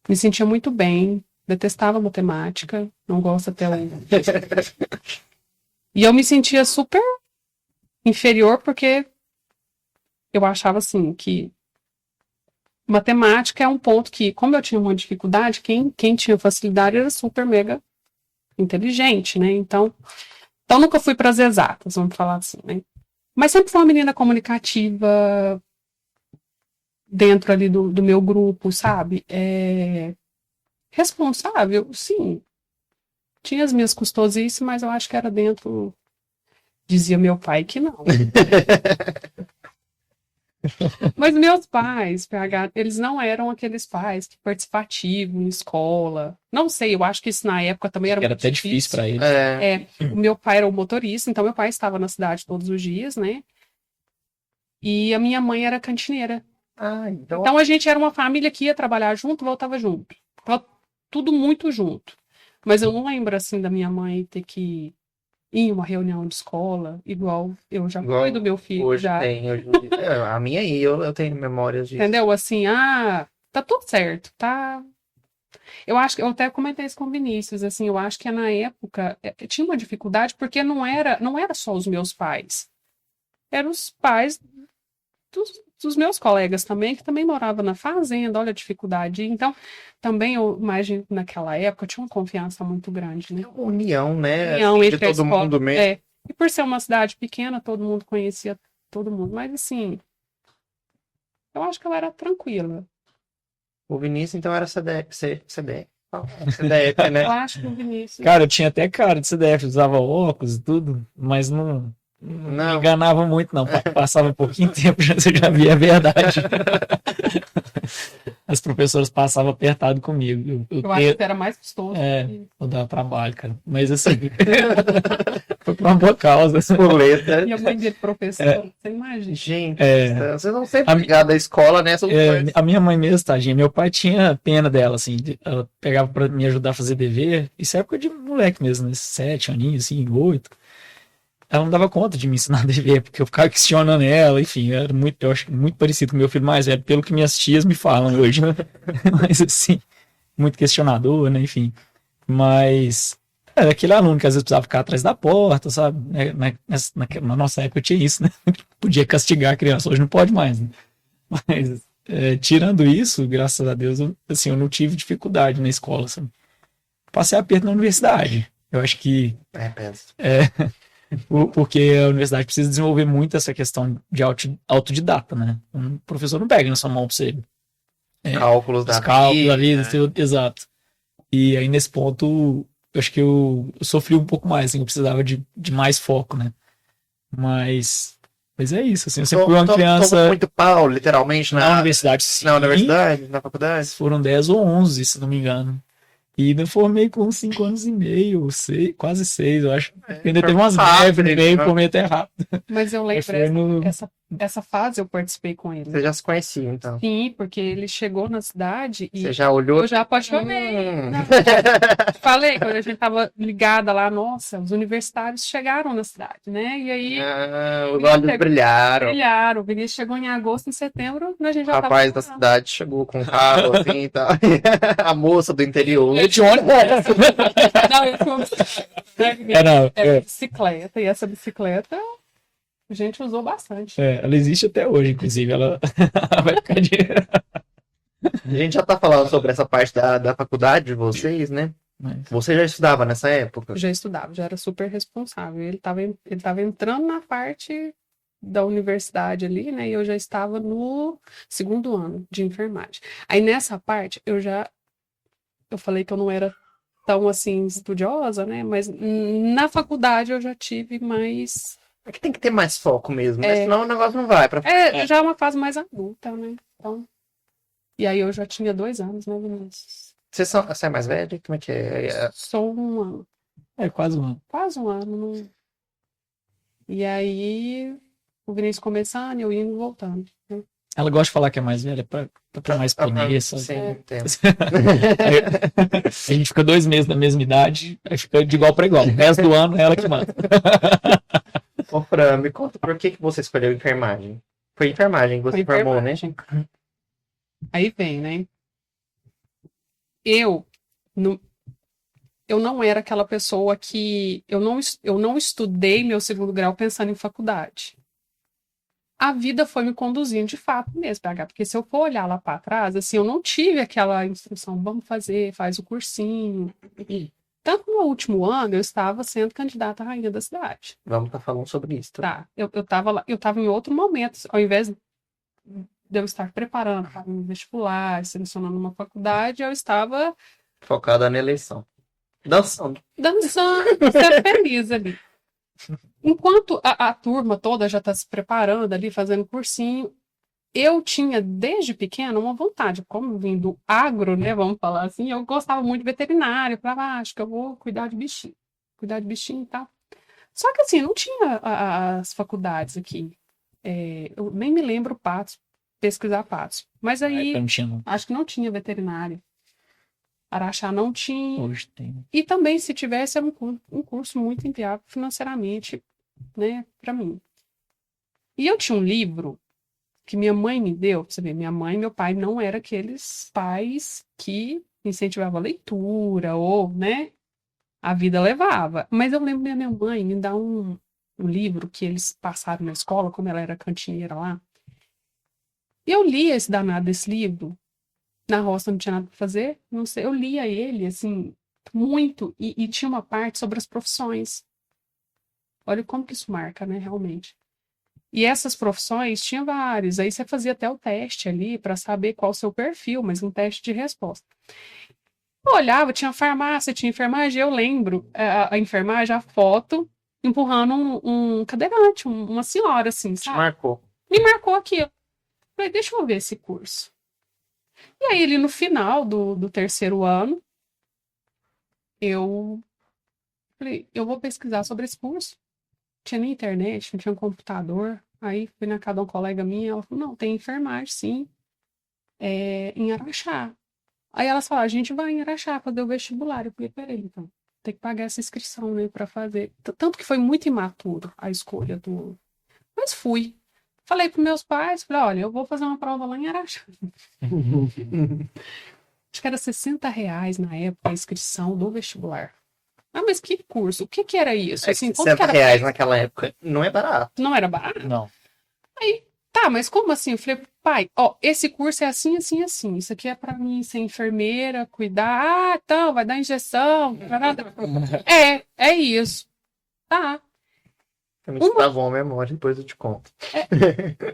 Me sentia muito bem. Detestava matemática. Não gosto até hoje. E eu me sentia super inferior porque eu achava assim que matemática é um ponto que, como eu tinha uma dificuldade, quem tinha facilidade era super mega inteligente, né? Então nunca fui para as exatas, vamos falar assim, né? Mas sempre fui uma menina comunicativa dentro ali do meu grupo, sabe? Responsável, sim. Tinha as minhas custosices, mas eu acho que era dentro. Dizia meu pai que não. Mas meus pais, PH, eles não eram aqueles pais que participativos em escola. Não sei, eu acho que isso na época também era muito até difícil para eles. O meu pai era o motorista, então meu pai estava na cidade todos os dias, né? E a minha mãe era cantineira. Ah, então. Então a gente era uma família que ia trabalhar junto, voltava junto. Tudo muito junto. Mas eu não lembro assim da minha mãe ter que ir em uma reunião de escola, igual eu já Igual fui do meu filho, hoje já. tem. A minha aí, eu tenho memórias disso. Entendeu? Assim, tá tudo certo, tá. Eu acho que eu até comentei isso com o Vinícius, assim, eu acho que na época tinha uma dificuldade porque não era só os meus pais. Eram os pais dos meus colegas também, que também moravam na fazenda, olha a dificuldade. Então, também eu imagino que naquela época tinha uma confiança muito grande, né? União, né? União Assim, de entre a todo escola. mundo mesmo. E por ser uma cidade pequena, todo mundo conhecia todo mundo. Mas assim, eu acho que ela era tranquila. O Vinícius, então, era CDF. CDF, Eu né? acho que o Vinícius. Cara, eu tinha até cara de CDF, usava óculos e tudo, mas não me Não. enganava muito, não. Passava pouquinho tempo, você já via a verdade. As professoras passavam apertado comigo. Eu acho que era mais custoso. Eu dava trabalho, cara. Mas assim, foi por uma boa causa. Coleta. E a mãe dele, professora, você imagina. Gente, É. vocês não sempre ligados à escola, né? A minha mãe mesmo, tadinha, meu pai tinha pena dela, assim, ela pegava pra me ajudar a fazer dever, isso é época de moleque mesmo, né, 7 aninhos, assim, 8. Ela não dava conta de me ensinar a dever, porque eu ficava questionando ela, enfim, eu acho muito parecido com meu filho mais velho, pelo que minhas tias me falam hoje, né? Mas assim, muito questionador, né, enfim. Mas era aquele aluno que às vezes precisava ficar atrás da porta, sabe? Na nossa época tinha isso, né? Podia castigar a criança, hoje não pode mais, né? Mas, tirando isso, graças a Deus, eu não tive dificuldade na escola, sabe? Passei aperto na universidade. Eu acho que Pensa. porque a universidade precisa desenvolver muito essa questão de autodidata, né? Um professor não pega na sua mão pra você. Cálculos Os da cálculos da vida. vida, tudo, exato. E aí, nesse ponto, eu acho que eu sofri um pouco mais, assim, eu precisava de mais foco, né? Mas é isso, assim, eu sempre fui uma criança Tomou muito pau, literalmente, na universidade, sim. Na universidade, na faculdade. Foram 10 ou 11, se não me engano. E me formei com 5 anos e meio, quase 6, eu acho. Ainda teve umas greves no meio, formei até rápido. Mas eu lembro, essa fase eu participei com ele. Você já se conhecia, então. Sim, porque ele chegou na cidade e você já olhou? Eu já apaixonei. Falei, quando a gente tava ligada lá, nossa, os universitários chegaram na cidade, né? E aí... os olhos brilharam. Brilharam. O Vinícius chegou em agosto, em setembro, a gente já o rapaz da cidade chegou com um carro assim e tal. A moça do interior. Eu de ônibus. Não, eu tinha bicicleta. E essa bicicleta a gente usou bastante. Ela existe até hoje, inclusive. Ela vai ficar de... A gente já tá falando sobre essa parte da faculdade de vocês, né? Você já estudava nessa época? Já estudava, já era super responsável. Ele tava entrando na parte da universidade ali, né? E eu já estava no 2º ano de enfermagem. Aí nessa parte, eu falei que eu não era tão assim estudiosa, né? Mas na faculdade eu já tive mais... É que tem que ter mais foco mesmo, né? Senão o negócio não vai pra frente. Já é uma fase mais adulta, né? Então... E aí eu já tinha 2 anos, né, Vinícius? Você é mais velho? Como é que é? Sou 1 ano. quase um ano. Quase 1 ano. Não... E aí o Vinícius começando, eu indo e voltando. Né? Ela gosta de falar que é mais velha pra ter mais experiência. Sim, entendo. A gente fica 2 meses na mesma idade, aí fica de igual para igual. O resto do ano é ela que manda. Ô, Fran, me conta por que você escolheu enfermagem? Foi enfermagem que você formou, né? Aí vem, né? Eu não era aquela pessoa que... Eu não estudei meu 2º grau pensando em faculdade. A vida foi me conduzindo de fato mesmo, PH, porque se eu for olhar lá para trás, assim, eu não tive aquela instrução, vamos fazer, faz o cursinho. Tanto no último ano, eu estava sendo candidata à rainha da cidade. Vamos estar falando sobre isso. Tá, eu estava em outro momento, ao invés de eu estar preparando para um vestibular, selecionando uma faculdade, eu estava... focada na eleição. Dançando, sendo feliz ali. Enquanto a turma toda já está se preparando ali, fazendo cursinho, eu tinha, desde pequena, uma vontade, como vim do agro, né, vamos falar assim, eu gostava muito de veterinário, falava, acho que eu vou cuidar de bichinho e tal. Só que assim, não tinha as faculdades aqui. Eu nem me lembro, Patos, pesquisar Patos. Mas aí, Eu não tinha, não. acho que não tinha veterinário. Araxá não tinha. Hoje tem. E também, se tivesse, era um curso muito inviável financeiramente, né, para mim. E eu tinha um livro que minha mãe me deu, pra você ver, minha mãe e meu pai não eram aqueles pais que incentivavam a leitura ou, né, a vida levava. Mas eu lembro da minha mãe me dar um livro que eles passaram na escola, como ela era cantineira lá. E eu li esse danado desse livro. Na roça não tinha nada para fazer, não sei. Eu lia ele, assim, muito. E tinha uma parte sobre as profissões. Olha como que isso marca, né, realmente. E essas profissões tinha várias. Aí você fazia até o teste ali para saber qual o seu perfil, mas um teste de resposta. Eu olhava, tinha farmácia, tinha enfermagem. Eu lembro a enfermagem, a foto, empurrando um cadeirante, uma senhora, assim, Te sabe? marcou. Me marcou aqui. Falei, deixa eu ver esse curso. E aí, ali no final do terceiro ano, eu falei, eu vou pesquisar sobre esse curso. Não tinha nem internet, não tinha um computador. Aí fui na casa de uma colega minha, ela falou, não, tem enfermagem, sim, em Araxá. Aí elas falaram, a gente vai em Araxá fazer o vestibular. Eu falei, peraí, então, tem que pagar essa inscrição, né, pra fazer. Tanto que foi muito imaturo a escolha do... Mas fui. Falei pros meus pais, falei, olha, eu vou fazer uma prova lá em Araxá. Acho que era R$ 60 na época a inscrição do vestibular. Ah, mas que curso? O que que era isso? É Assim, que quanto que era? R$60 naquela época não é barato. Não era barato? Não. Tá, mas como assim? Eu falei, pai, ó, esse curso é assim, assim, assim. Isso aqui é pra mim ser enfermeira, cuidar. Ah, então, vai dar injeção. É isso. Tá. Eu me travou uma memória, depois eu te conto.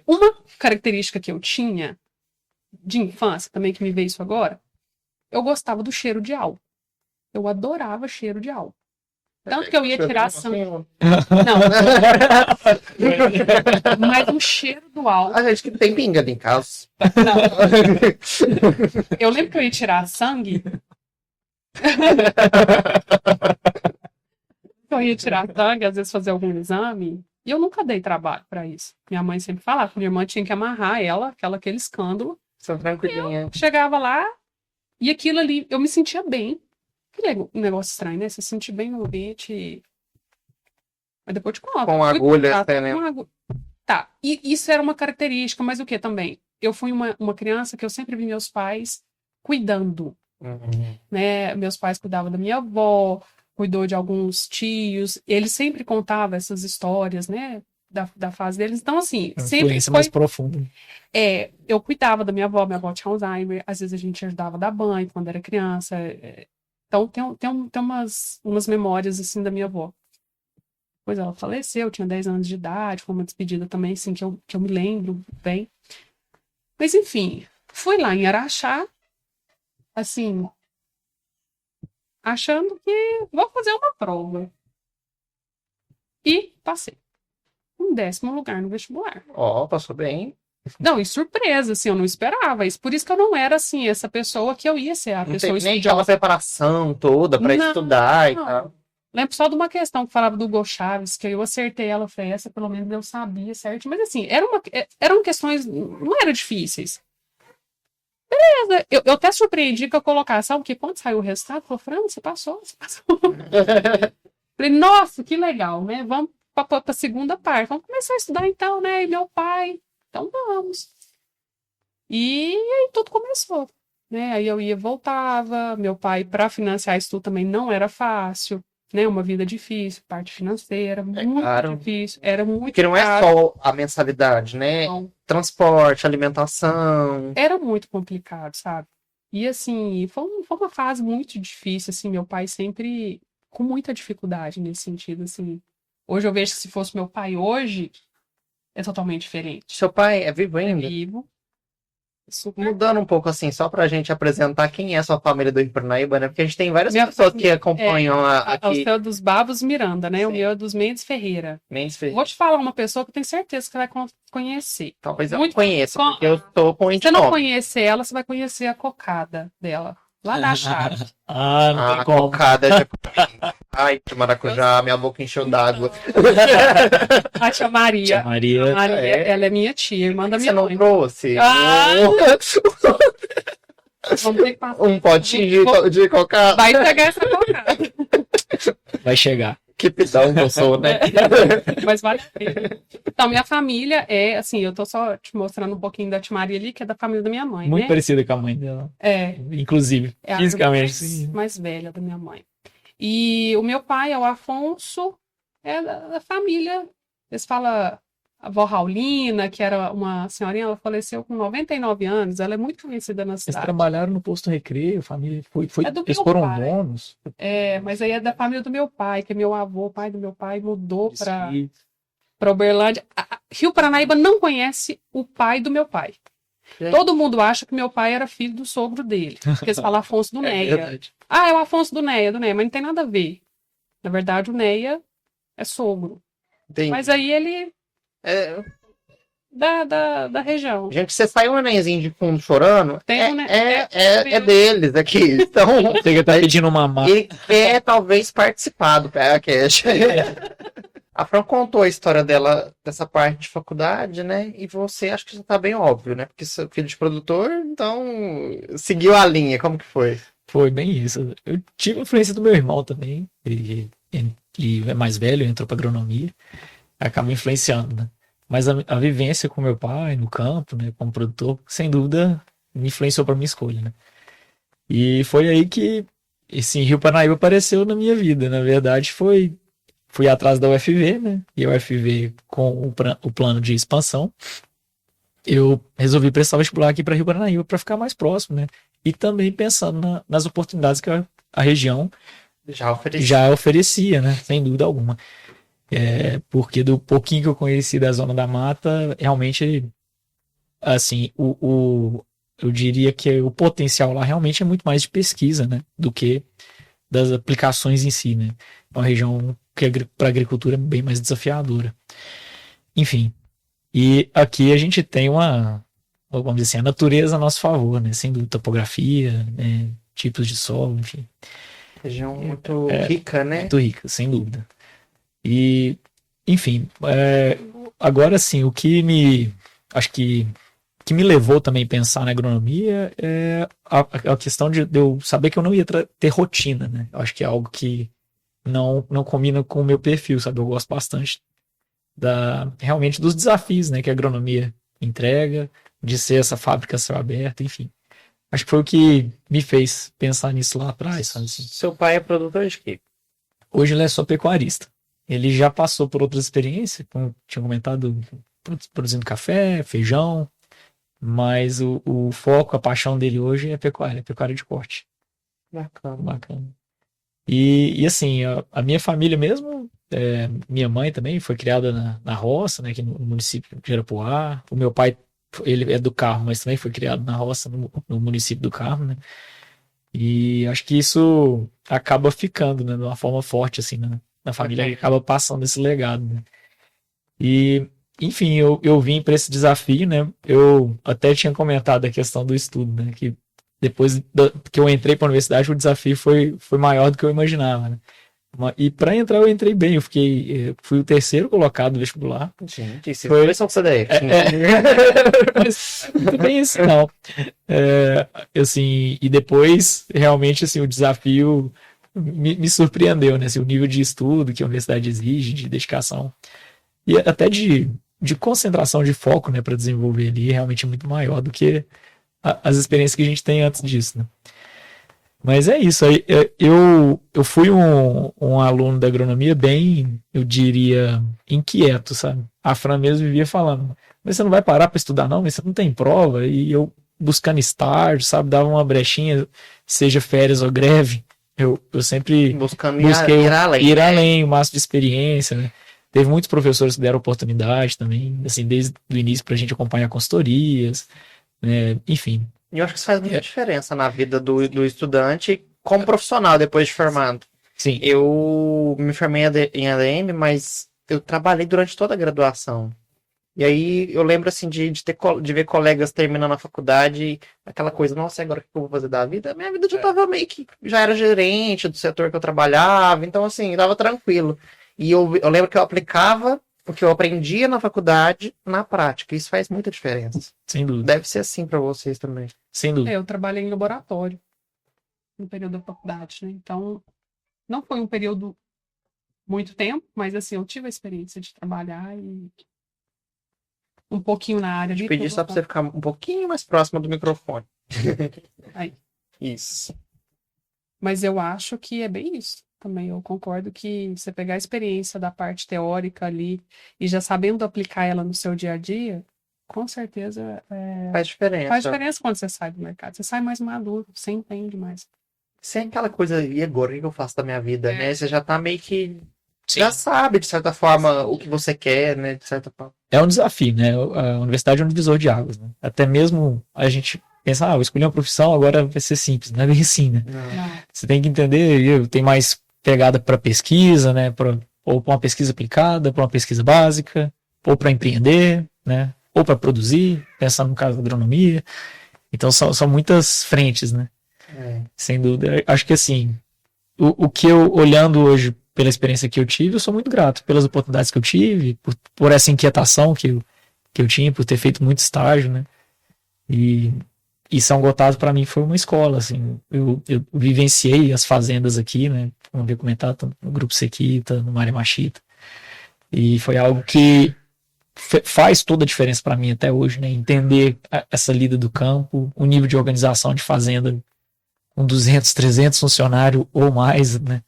Uma característica que eu tinha de infância, também que me veio isso agora, eu gostava do cheiro de álcool. Eu adorava cheiro de álcool. Tanto que eu ia tirar sangue. Não, mas o cheiro do álcool. A gente que tem pinga em casa. Não. Eu lembro que eu ia tirar sangue. Eu ia tirar sangue, às vezes fazer algum exame. E eu nunca dei trabalho pra isso. Minha mãe sempre falava que minha irmã tinha que amarrar ela, aquele escândalo. São tranquilinha. Chegava lá e aquilo ali, eu me sentia bem. Que um negócio estranho, né? Você se sentir bem no ambiente. Mas depois eu te conto. Com agulha, até, né? Tá, e isso era uma característica, mas o que também? Eu fui uma criança que eu sempre vi meus pais cuidando, né? Meus pais cuidavam da minha avó, cuidou de alguns tios, ele sempre contava essas histórias, né? Da fase deles. Então, assim, sempre Influência mais profunda. eu cuidava da minha avó tinha Alzheimer, às vezes a gente ajudava a dar banho quando era criança. Então, tem umas memórias, assim, da minha avó. Depois ela faleceu, eu tinha 10 anos de idade, foi uma despedida também, assim, que eu me lembro bem. Mas, enfim, fui lá em Araxá, assim, achando que vou fazer uma prova. E passei. 10º lugar no vestibular. Ó, passou bem. Não, e surpresa, assim, eu não esperava isso. Por isso que eu não era, assim, essa pessoa que eu ia ser, a Não pessoa teve nem aquela estudiosa. preparação toda pra Não, estudar e não. tal. Lembro só de uma questão que falava do Hugo Chaves, que eu acertei ela, foi essa, pelo menos eu sabia certo. Mas assim, eram questões, não eram difíceis. Beleza, eu até surpreendi que eu colocasse, sabe o que? Quando saiu o resultado, falou, Fran, você passou. Falei, nossa, que legal, né? Vamos para a segunda parte. Vamos começar a estudar então, né? E meu pai, então vamos. E aí tudo começou, né? Aí eu ia, voltava, meu pai, para financiar isso tudo também não era fácil. Né, uma vida difícil, parte financeira, muito caro. difícil, era muito Porque não é caro. só a mensalidade, né? Não, Transporte, alimentação. era muito complicado, sabe? E assim, foi uma fase muito difícil, assim, meu pai sempre com muita dificuldade nesse sentido, assim. Hoje eu vejo que se fosse meu pai hoje, é totalmente diferente. Seu pai é vivo É ainda? vivo. Super. Mudando um pouco assim, só pra gente apresentar quem é a sua família do Rio Paranaíba, né? Porque a gente tem várias Minha pessoas família que acompanham O aqui. seu dos Babos Miranda, né? O Sim. meu é dos Mendes Ferreira. Mendes Ferreira. Vou te falar uma pessoa que eu tenho certeza que você vai conhecer. Talvez eu Muito- conheça, com- porque eu tô com Se você não nome. conhecer ela, você vai conhecer a cocada dela. Lá da chave. Ah, não A tem como. cocada já... Ai, de maracujá, minha boca encheu d'água. A tia Maria. Tia Maria. A Maria, É. ela é minha tia, irmã da minha Você não mãe. trouxe Ah! Vamos ter que passar. um potinho de cocada? Vai pegar essa cocada. Vai chegar. Que pidão que eu sou, né? Mas vale a pena. Então, minha família é, assim, eu tô só te mostrando um pouquinho da tia Maria ali, que é da família da minha mãe, Muito né? parecida com a mãe dela. É, Inclusive, é a fisicamente. mais, Sim. mais velha da minha mãe. E o meu pai é o Afonso, é da família. Eles falam a avó Raulina, que era uma senhorinha, ela faleceu com 99 anos, ela é muito conhecida na Eles cidade. trabalharam no posto recreio, a família É do eles meu foram pai. donos. É, mas aí é da família do meu pai, que é meu avô, o pai do meu pai, mudou para Desfile. Uberlândia. Rio Paranaíba não conhece o pai do meu pai. Gente. Todo mundo acha que meu pai era filho do sogro dele, porque eles falam Afonso do É Neia. verdade. Ah, é o Afonso do Neia, mas não tem nada a ver. Na verdade, o Neia é sogro. Entendi. Mas aí ele É, da região. gente, você saiu um nenenzinho de fundo chorando, Tem um é deles aqui. Então, Chega tá pedindo uma massa. ele quer talvez participar do PHCast. A Fran contou a história dela, dessa parte de faculdade, né? E você, acho que já tá bem óbvio, né? Porque seu filho de produtor, então, seguiu a linha. Como que foi? Foi bem isso. Eu tive influência do meu irmão também. Ele é mais velho, entrou para agronomia. Acaba influenciando, né? Mas a vivência com meu pai no campo, né, como produtor, sem dúvida, me influenciou para minha escolha, né? E foi aí que esse Rio Paranaíba apareceu na minha vida. Na verdade, fui atrás da UFV, né? E a UFV com o plano de expansão, eu resolvi prestar vestibular aqui para Rio Paranaíba para ficar mais próximo, né? E também pensando nas oportunidades que a região Já ofereci. já oferecia, né? Sem dúvida alguma. Porque do pouquinho que eu conheci da Zona da Mata, realmente, assim, eu diria que o potencial lá realmente é muito mais de pesquisa, né? Do que das aplicações em si, né? É uma região que para a agricultura é bem mais desafiadora. Enfim, e aqui a gente tem vamos dizer assim, a natureza a nosso favor, né? Sem dúvida, topografia, né? Tipos de solo, enfim. Região muito rica, né? Muito rica, sem dúvida. E, enfim, agora sim, acho que me levou também a pensar na agronomia é a questão de eu saber que eu não ia ter rotina, né? Eu acho que é algo que não combina com o meu perfil, sabe? Eu gosto bastante realmente dos desafios, né, que a agronomia entrega, de ser essa fábrica a céu aberto, enfim. Acho que foi o que me fez pensar nisso lá atrás, sabe assim. Seu pai é produtor de quê? Hoje ele é só pecuarista. Ele já passou por outras experiências, como tinha comentado, produzindo café, feijão, mas o foco, a paixão dele hoje é pecuária de corte. Bacana. Bacana. E assim, a minha família mesmo, minha mãe também foi criada na roça, né, aqui no município de Arapuá. O meu pai, ele é do Carmo, mas também foi criado na roça, no município do Carmo, né? E acho que isso acaba ficando, né, de uma forma forte, assim, na família, que acaba passando esse legado, né? E, enfim, eu vim para esse desafio, né? Eu até tinha comentado a questão do estudo, né? Que depois que eu entrei para a universidade, o desafio foi maior do que eu imaginava, né? E para entrar eu entrei bem, fui o terceiro colocado no vestibular. Gente, isso Foi- foi só você daí. Mas muito bem isso, não. Assim, e depois, realmente, assim, o desafio me surpreendeu, né? Assim, o nível de estudo que a universidade exige, de dedicação, e até de concentração, de foco, né, para desenvolver ali, realmente é muito maior do que as experiências que a gente tem antes disso, né? Mas é isso, aí eu fui um aluno da agronomia bem, eu diria, inquieto, sabe? A Fran mesmo vivia falando, mas você não vai parar para estudar não, mas você não tem prova, e eu buscando estágio, sabe, dava uma brechinha, seja férias ou greve, eu sempre Buscando busquei ir além. ir além, o máximo de experiência, né? Teve muitos professores que deram oportunidade também, assim, desde o início para a gente acompanhar consultorias, né? Enfim. E eu acho que isso faz muita diferença na vida do estudante como profissional depois de formado. Sim. Eu me formei em ADM, mas eu trabalhei durante toda a graduação. E aí eu lembro assim de ver colegas terminando a faculdade, aquela coisa, nossa, e agora o que eu vou fazer da vida? Minha vida já tava meio que, já era gerente do setor que eu trabalhava, então assim, tava tranquilo. E eu lembro que eu aplicava o que eu aprendia na faculdade na prática. Isso faz muita diferença. Sem dúvida. Deve ser assim pra vocês também. Sem dúvida. Eu trabalhei em laboratório no período da faculdade, né? Então, não foi um período muito tempo, mas assim, eu tive a experiência de trabalhar e um pouquinho na área ali. Pedir só pra você ficar um pouquinho mais próximo do microfone. Aí. Isso. Mas eu acho que é bem isso também. Eu concordo que você pegar a experiência da parte teórica ali e já sabendo aplicar ela no seu dia a dia, com certeza Faz diferença. faz diferença quando você sai do mercado. Você sai mais maduro, você entende mais. Sem aquela coisa, e agora o que eu faço da minha vida, né? Você já tá meio que. Sim. Já sabe, de certa forma, o que você quer, né? De certa forma. É um desafio, né? A universidade é um divisor de águas, né? Até mesmo a gente pensa, eu escolhi uma profissão, agora vai ser simples. Não é bem assim, né? Não. Você tem que entender, tem mais pegada para pesquisa, né? Ou para uma pesquisa aplicada, para uma pesquisa básica, ou para empreender, né? Ou para produzir, pensando no caso da agronomia. Então são muitas frentes, né? Sem dúvida. Acho que assim, o que eu, olhando hoje pela experiência que eu tive, eu sou muito grato pelas oportunidades que eu tive, por essa inquietação que eu tinha, por ter feito muito estágio, né? E São Gotardo para mim foi uma escola, assim. Eu vivenciei as fazendas aqui, né? Como havia comentado, no Grupo Sequita, no Mare Machita. E foi algo que faz toda a diferença para mim até hoje, né? Entender essa lida do campo, o nível de organização de fazenda com 200, 300 funcionários ou mais, né?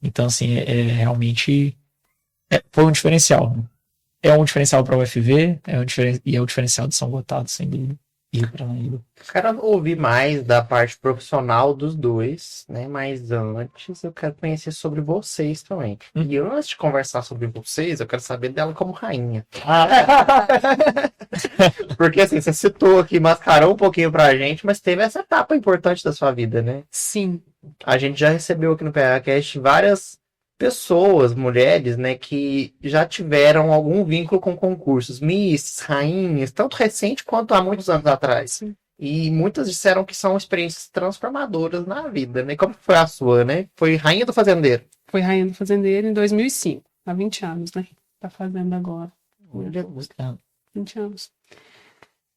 Então, assim, realmente foi um diferencial, né? É um diferencial para a UFV, e é o diferencial de São Gotardo, sem dúvida. E para Eu quero ouvir mais da parte profissional dos dois, né? Mas antes eu quero conhecer sobre vocês também. E antes de conversar sobre vocês, eu quero saber dela como rainha. Porque assim, você citou aqui, mascarou um pouquinho pra gente, mas teve essa etapa importante da sua vida, né? Sim. A gente já recebeu aqui no PHcast várias pessoas, mulheres, né, que já tiveram algum vínculo com concursos, misses, rainhas, tanto recente quanto há muitos anos atrás. Sim. E muitas disseram que são experiências transformadoras na vida, né? Como foi a sua, né? Foi Rainha do Fazendeiro. Foi Rainha do Fazendeiro em 2005, há 20 anos, né? Tá fazendo agora. 20 anos.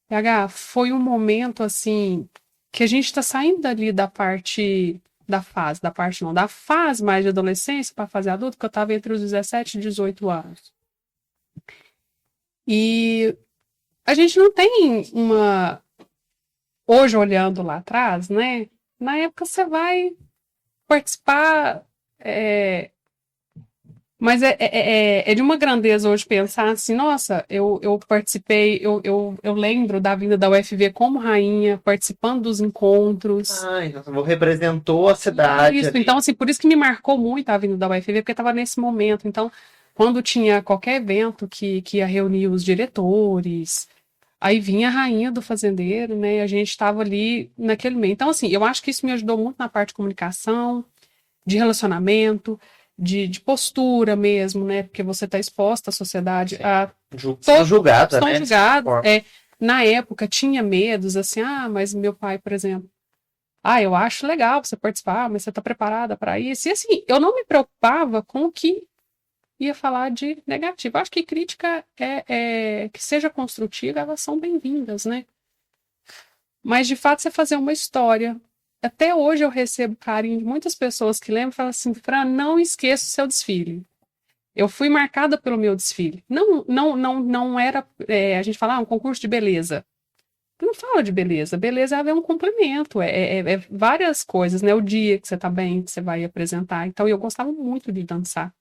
PH, foi um momento, assim, que a gente tá saindo ali da fase mais de adolescência para fase adulta, que eu tava entre os 17 e 18 anos. E a gente não tem hoje, olhando lá atrás, né? Na época você vai participar, mas é de uma grandeza hoje pensar assim, nossa, eu participei, eu lembro da vinda da UFV como rainha, participando dos encontros. Então você representou a cidade. Isso, ali. então, assim, por isso que me marcou muito a vinda da UFV, porque estava nesse momento. Então, quando tinha qualquer evento que ia reunir os diretores, aí vinha a rainha do fazendeiro, né? E a gente estava ali naquele meio. Então, assim, eu acho que isso me ajudou muito na parte de comunicação, de relacionamento, de postura mesmo, né? Porque você está exposta à sociedade. Julgada, Estão né? julgados. Na época tinha medos, assim, mas meu pai, por exemplo, eu acho legal você participar, mas você está preparada para isso? E assim, eu não me preocupava com o que ia falar de negativo. Acho que crítica que seja construtiva, elas são bem-vindas, né? Mas, de fato, você fazer uma história. Até hoje eu recebo carinho de muitas pessoas que lembram e falam assim, Fran, não esqueça o seu desfile. Eu fui marcada pelo meu desfile. Não era, a gente fala, um concurso de beleza. Não fala de beleza. Beleza é haver um complemento. É várias coisas, né? O dia que você tá bem, que você vai apresentar. Então, eu gostava muito de dançar.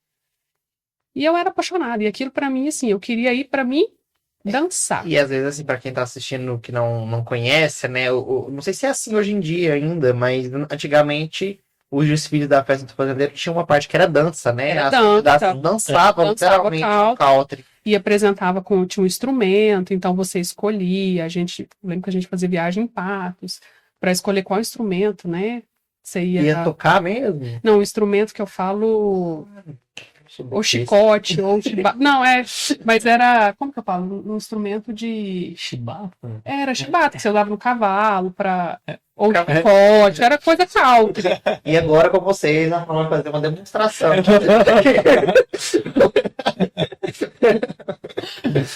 E eu era apaixonada. E aquilo, pra mim, assim, eu queria ir pra mim dançar. E às vezes, assim, pra quem tá assistindo que não conhece, né? Não sei se é assim hoje em dia ainda, mas antigamente os desfiles da Festa do Fazendeiro tinha uma parte que era dança, né? Era As dança. cidades dançavam literalmente country. E apresentava tinha um instrumento, então você escolhia. Lembro que a gente fazia viagem em Patos para escolher qual instrumento, né? Você ia tocar mesmo? Não, o instrumento que eu falo ou chicote, ou chibata. Não, mas era, como que eu falo? Um instrumento de... Chibata? Era chibata, que você usava no cavalo, ou Cavalo. chicote, era coisa country. E agora com vocês, nós vamos fazer uma demonstração.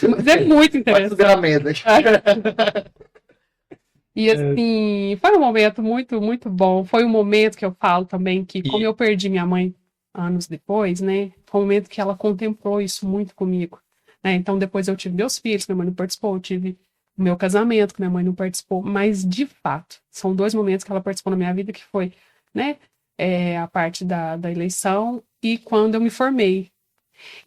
Mas é muito Pode interessante. subir na mesa. E assim, foi um momento muito, muito bom. Foi um momento que eu falo também que, como eu perdi minha mãe anos depois, né? Foi um momento que ela contemplou isso muito comigo, né? Então, depois eu tive meus filhos, minha mãe não participou, eu tive o meu casamento, que minha mãe não participou, mas de fato, são 2 momentos que ela participou na minha vida, que foi, né? A parte da eleição e quando eu me formei.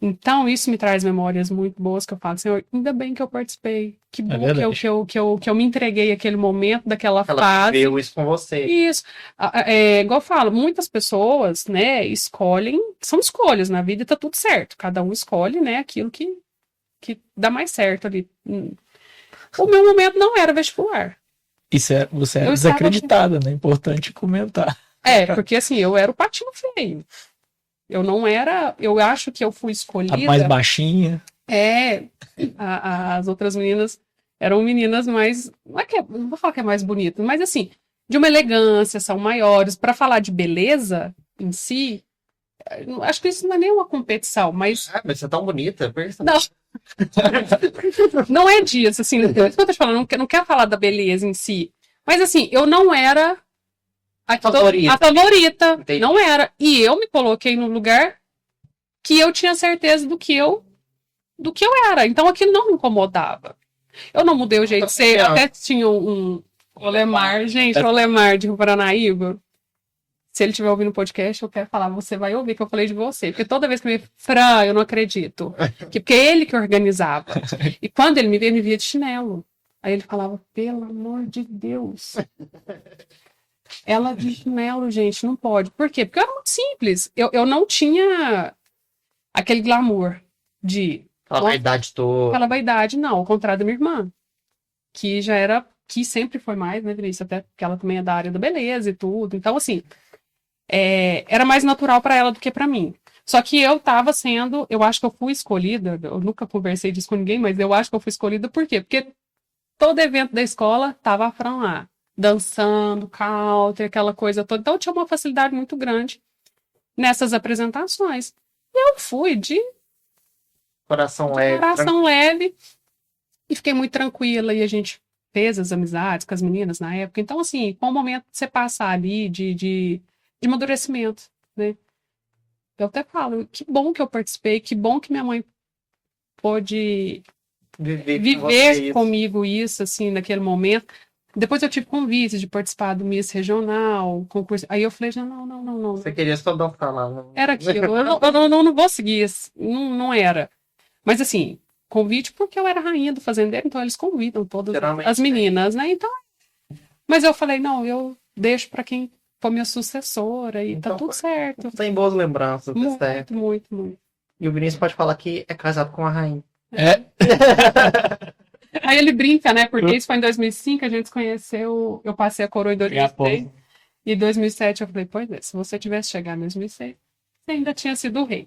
Então, isso me traz memórias muito boas que eu falo, Senhor, ainda bem que eu participei. Que bom que eu me entreguei àquele momento, daquela Ela fase. viveu isso com você. Isso. Igual eu falo, muitas pessoas, né, escolhem, são escolhas na vida e tá tudo certo. Cada um escolhe, né, aquilo que dá mais certo ali. O meu momento não era vestibular. Você é Eu desacreditada, né? Importante comentar. Porque assim, eu era o patinho feio. Eu não era. Eu acho que eu fui A escolhida. mais baixinha. As outras meninas eram meninas mais. Não vou falar que é mais bonita, mas assim, de uma elegância, são maiores. Para falar de beleza em si, acho que isso não é nem uma competição, mas. Mas você é tão bonita. Pensa. Não. Não é disso, assim, isso que eu tô te falando, não quero falar da beleza em si. Mas assim, eu não era a favorita. Entendi. Não era. E eu me coloquei num lugar que eu tinha certeza do que eu era. Então aquilo não me incomodava. Eu não mudei o jeito de ser. Até tinha o Olemar, gente, o Olemar de Paranaíba. Se ele estiver ouvindo o podcast, eu quero falar, você vai ouvir que eu falei de você. Porque toda vez que me Fran, eu não acredito. Porque é ele que organizava. E quando ele me via de chinelo. Aí ele falava, pelo amor de Deus. Ela de chinelo, gente, não pode. Por quê? Porque eu era muito simples. Eu não tinha aquele glamour de... Aquela vaidade toda. Aquela vaidade, não. Ao contrário da minha irmã. Que já era... Que sempre foi mais, né, Vinícius? Até porque ela também é da área da beleza e tudo. Então, assim... era mais natural para ela do que para mim. Só que eu tava sendo, eu acho que eu fui escolhida, eu nunca conversei disso com ninguém, mas eu acho que eu fui escolhida por quê? Porque todo evento da escola tava a Fran lá, dançando, country, aquela coisa toda. Então eu tinha uma facilidade muito grande nessas apresentações. E eu fui de Coração leve e fiquei muito tranquila e a gente fez as amizades com as meninas na época. Então, assim, foi um momento de você passar ali de amadurecimento, né? Eu até falo, que bom que eu participei, que bom que minha mãe pôde viver comigo isso, assim, naquele momento. Depois eu tive convite de participar do Miss Regional, concurso. Aí eu falei, não. Você queria só dançar lá. Não? Era aquilo, eu não vou seguir, não era. Mas assim, convite porque eu era rainha do fazendeiro, então eles convidam todas as meninas, né? Então, mas eu falei, não, eu deixo para quem for minha sucessora e então, tá tudo certo. Tem boas lembranças. Muito. E o Vinícius pode falar que é casado com a rainha. Aí ele brinca, né? Porque isso foi em 2005, a gente se conheceu, eu passei a coroa em 2006. E em 2007 eu falei, pois é, se você tivesse chegado em 2006, você ainda tinha sido o rei.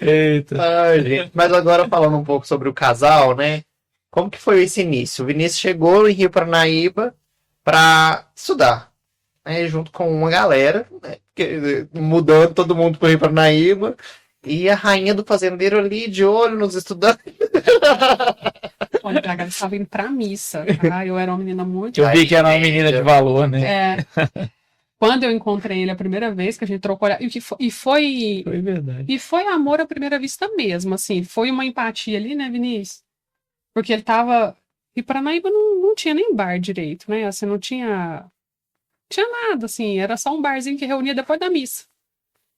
Eita. Ai, gente. Mas agora falando um pouco sobre o casal, né? Como que foi esse início? O Vinícius chegou em Rio Paranaíba para estudar, né? Junto com uma galera, né? Mudando todo mundo para Rio Paranaíba. E a rainha do fazendeiro ali de olho nos estudantes. Olha, a Gabi estava indo pra missa, tá? Eu era uma menina muito... Eu vi que era uma menina de valor, né? Quando eu encontrei ele a primeira vez, que a gente trocou olhar, e foi verdade. E foi amor à primeira vista mesmo, assim. Foi uma empatia ali, né, Vinícius? Porque ele tava... E Paranaíba não tinha nem bar direito, né? Assim, não tinha nada, assim. Era só um barzinho que reunia depois da missa.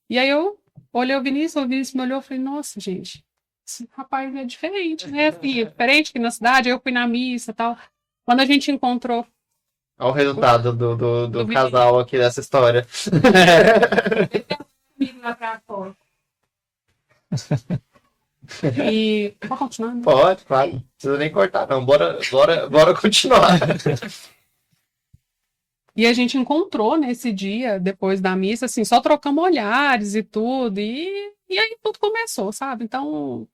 E aí eu olhei o Vinícius me olhou e falei, nossa, gente, esse rapaz é diferente, né? Assim, diferente aqui na cidade. Aí eu fui na missa e tal. Quando a gente encontrou... Olha o resultado do casal aqui dessa história. E... Pode continuar? Né? Pode, claro. Não precisa nem cortar, não. Bora continuar. E a gente encontrou nesse dia, depois da missa, assim, só trocamos olhares e tudo, e aí tudo começou, sabe? Então,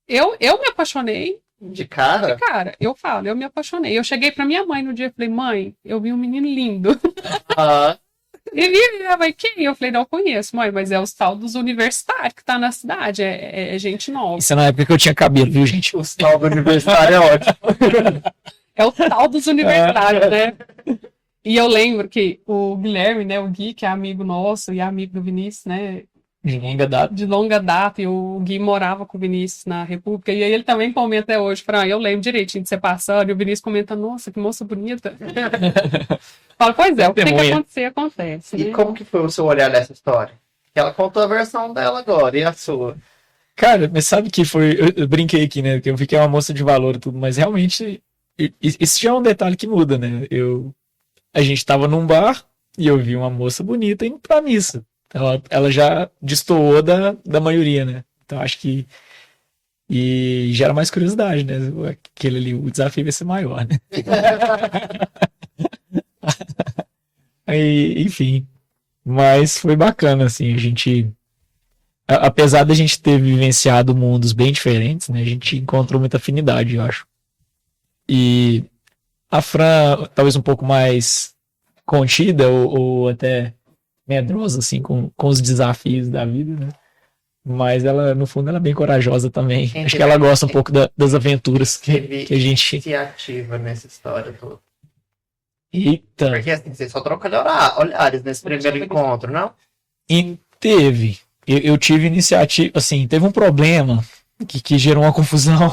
eu me apaixonei, De cara? cara, eu falo, eu me apaixonei. Eu cheguei pra minha mãe no dia e falei, mãe, eu vi um menino lindo. Ah, E ela vai, quem? Eu falei, não conheço, mãe, mas é os tal dos universitários que tá na cidade, é gente nova. Isso é na época que eu tinha cabelo, viu, gente? o salve universitário é ótimo. É o tal dos universitários, né? E eu lembro que o Guilherme, né, o Gui, que é amigo nosso e amigo do Vinícius, né, De longa data. de longa data, e o Gui morava com o Vinícius na República, e aí ele também comenta até hoje, Fran, eu lembro direitinho de você passando, e o Vinícius comenta, nossa, que moça bonita. Fala, pois é, o que tem que Testemunha. acontecer, acontece. E né? como que foi o seu olhar dessa história? Ela contou a versão dela agora, e a sua? Cara, mas sabe que foi. Eu brinquei aqui, né? Que eu vi que é uma moça de valor e tudo, mas realmente. Isso já é um detalhe que muda, né? A gente tava num bar e eu vi uma moça bonita indo pra missa. Ela já destoou da maioria, né? Então acho que. E gera mais curiosidade, né? Aquele ali, o desafio vai ser maior, né? Aí, enfim. Mas foi bacana, assim, a gente. Apesar da gente ter vivenciado mundos bem diferentes, né? A gente encontrou muita afinidade, eu acho. E a Fran, talvez um pouco mais contida ou até medrosa, assim, com os desafios da vida, né? Mas ela, no fundo, ela é bem corajosa também. Acho que ela gosta um pouco das aventuras que a gente. Iniciativa nessa história toda. Eita! Porque assim, você só troca olhares nesse primeiro encontro, não? E teve. Eu tive iniciativa, assim, teve um problema que gerou uma confusão.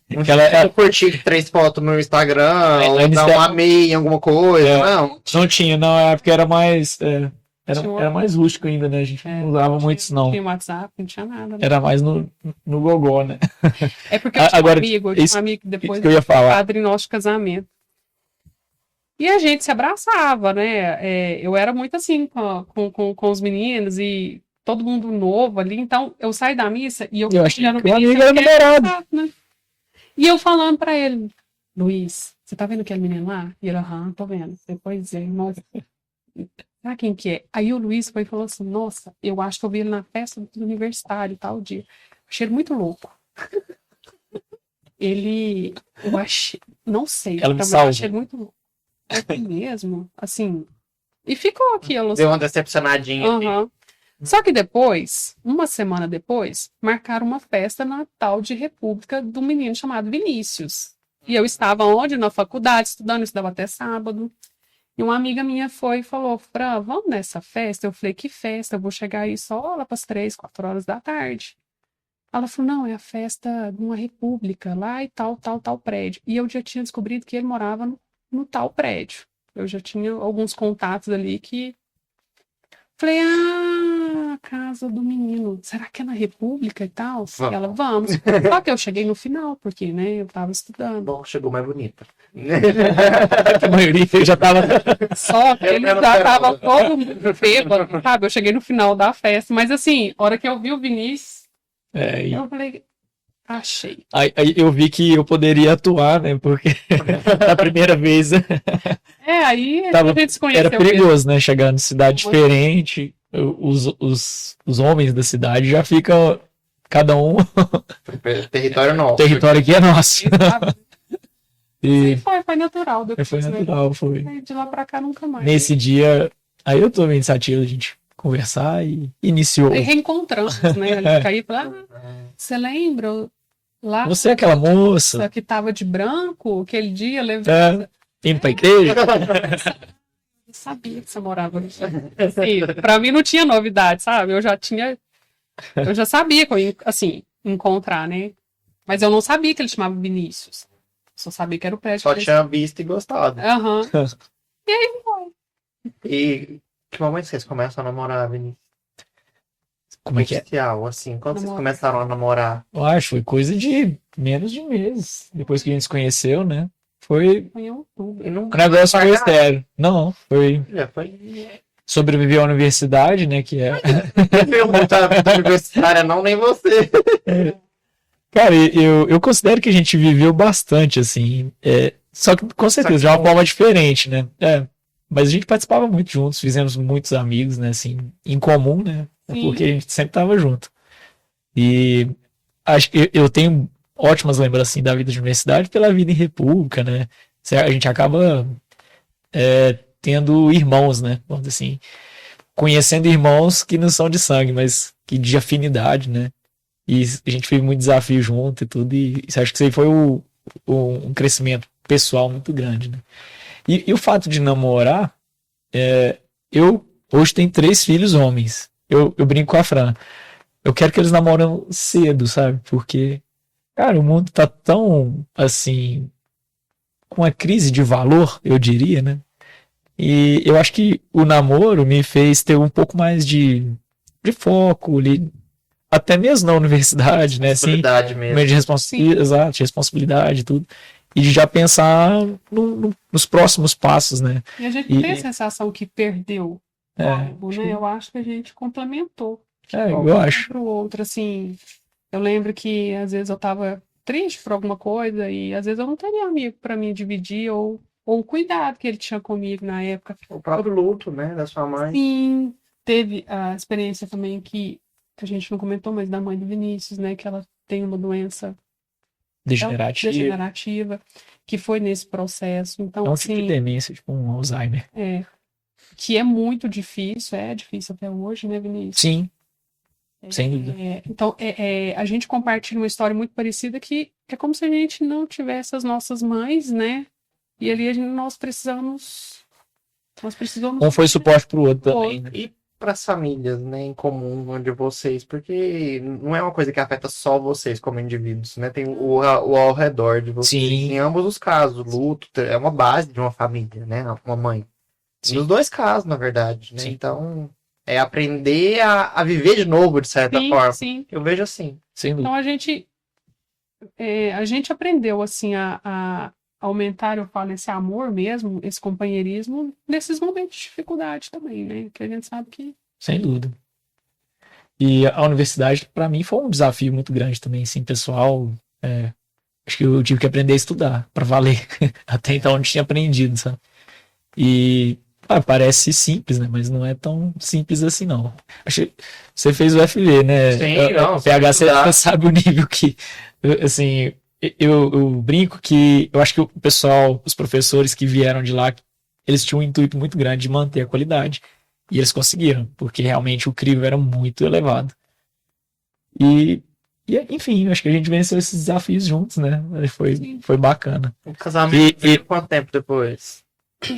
Eu curti 3 fotos no Instagram, ou dar um amei em alguma coisa, não? Não tinha, não, é porque era mais. Era mais rústico ainda, né? A gente não usava muito isso, não. Não tinha WhatsApp, não tinha nada. Né? Era mais no gogó, né? É porque eu tinha Agora, um amigo que depois isso que eu ia falar. padre nosso de casamento. E a gente se abraçava, né? Eu era muito assim com os meninos e todo mundo novo ali. Então eu saí da missa e eu achei olhando que o amigo pra era ele, namorado. né? E eu falando pra ele, Luiz, você tá vendo aquele menino lá? E ele, aham, tô vendo. Depois ele, nossa, sabe quem que é? Aí o Luiz foi e falou assim, nossa, eu acho que eu vi ele na festa do universitário tal dia. Achei ele muito louco. Eu achei, não sei, Ela me também salva. achei ele muito louco. É mesmo, assim. E ficou aquilo. Deu uma decepcionadinha. Aham. Só que depois, uma semana depois, marcaram uma festa na tal de República do menino chamado Vinícius. E eu estava onde? Na faculdade, estudando, estudava até sábado. E uma amiga minha foi e falou, Fran, vamos nessa festa? Eu falei, que festa? Eu vou chegar aí só lá para as 3, 4 horas da tarde. Ela falou, não, é a festa de uma república lá e tal prédio. E eu já tinha descobrido que ele morava no tal prédio. Eu já tinha alguns contatos ali que... Falei, a casa do menino, será que é na república e tal? Vamos. Ela, vamos. Só que eu cheguei no final, porque, né, eu tava estudando. Bom, chegou mais bonita. A maioria já tava. Só que Eu ele quero já ser tava boa. todo bêbado, sabe? Eu cheguei no final da festa, mas assim, a hora que eu vi o Vinícius, eu falei, achei. Aí eu vi que eu poderia atuar, né? Porque na primeira vez Aí Tava- a gente se conheceu era mesmo. perigoso, né? Chegar em cidade diferente, os homens da cidade já ficam, cada um, Território nosso. o território aqui é nosso. Sabe? E Foi natural depois, foi né? natural, foi. Aí de lá pra cá nunca mais. Nesse dia, aí eu tomei a iniciativa de a gente conversar e iniciou. Aí reencontramos, né? Ele caiu e falou, você lembra lá Você é aquela moça, que tava de branco aquele dia? Levei... indo pra igreja? Eu sabia que você morava ali. Assim, pra mim não tinha novidade, sabe? Eu já sabia que eu ia, assim, encontrar, né? Mas eu não sabia que ele chamava Vinícius. Só sabia que era o prédio. Só que ele- tinha visto e gostado. Aham. E aí foi. E que momento vocês começam a namorar, Vinícius? Como é que é? Oficial, assim. Quando vocês Namorar. começaram a namorar? Eu acho, foi coisa de menos de meses. Depois que a gente se conheceu, né? Foi. Foi em outubro. E não O negócio foi sério. Não, foi. Já foi. Sobreviveu à universidade, né? Que é. Eu muito da universitária, não, nem você. Cara, eu considero que a gente viveu bastante, assim. Só que, com certeza, de Só uma que forma diferente, né? Mas a gente participava muito juntos, fizemos muitos amigos, né? Assim, em comum, né? Sim. Porque a gente sempre tava junto. E acho que eu tenho ótimas lembranças assim, da vida de universidade pela vida em república, né? A gente acaba tendo irmãos, né? Vamos dizer assim, conhecendo irmãos que não são de sangue, mas que de afinidade, né? E a gente fez muito desafio junto e tudo, e acho que isso aí foi um crescimento pessoal muito grande, né? E o fato de namorar, eu hoje tenho 3 filhos homens. Eu brinco com a Fran. Eu quero que eles namoram cedo, sabe? Porque, cara, o mundo tá tão, assim, com uma crise de valor, eu diria, né? E eu acho que o namoro me fez ter um pouco mais de foco, até mesmo na universidade, né? Assim, Responsabilidade mesmo. exato, de responsabilidade e tudo. E de já pensar nos próximos passos, né? E a gente tem a sensação que perdeu algo, né? Eu acho que a gente complementou eu acho. para o outro, assim. Eu lembro que às vezes eu tava triste por alguma coisa e às vezes eu não teria amigo para me dividir ou o cuidado que ele tinha comigo na época. O próprio luto, né, da sua mãe. Sim, teve a experiência também que a gente não comentou, mas da mãe do Vinícius, né? Que ela tem uma doença degenerativa, que foi nesse processo. Então, É um assim, tipo de demência, tipo um Alzheimer. Que é muito difícil, é difícil até hoje, né, Vinícius? Sim, sem dúvida. Então, a gente compartilha uma história muito parecida que é como se a gente não tivesse as nossas mães, né? E ali nós precisamos. Um foi suporte pro outro também, né? E para as famílias, né, em comum, de vocês, porque não é uma coisa que afeta só vocês como indivíduos, né? Tem o ao redor de vocês. Sim. Em ambos os casos, o luto é uma base de uma família, né? Uma mãe. Sim. Nos 2 casos, na verdade, né? Sim. Então, é aprender a viver de novo, de certa forma. Sim. Eu vejo assim. Sem dúvida. Então, a gente aprendeu, assim, a aumentar, eu falo, esse amor mesmo, esse companheirismo, nesses momentos de dificuldade também, né? Que a gente sabe que... Sem dúvida. E a universidade, para mim, foi um desafio muito grande também, assim, pessoal. Acho que eu tive que aprender a estudar, para valer. Até então eu não tinha aprendido, sabe? E parece simples, né? Mas não é tão simples assim, não. Acho que você fez o FV, né? Sim, não, o PH, você sabe o nível que, assim... Eu brinco que eu acho que o pessoal, os professores que vieram de lá, eles tinham um intuito muito grande de manter a qualidade. E eles conseguiram, porque realmente o crivo era muito elevado. E enfim, acho que a gente venceu esses desafios juntos, né? Foi bacana. O casamento veio quanto tempo depois?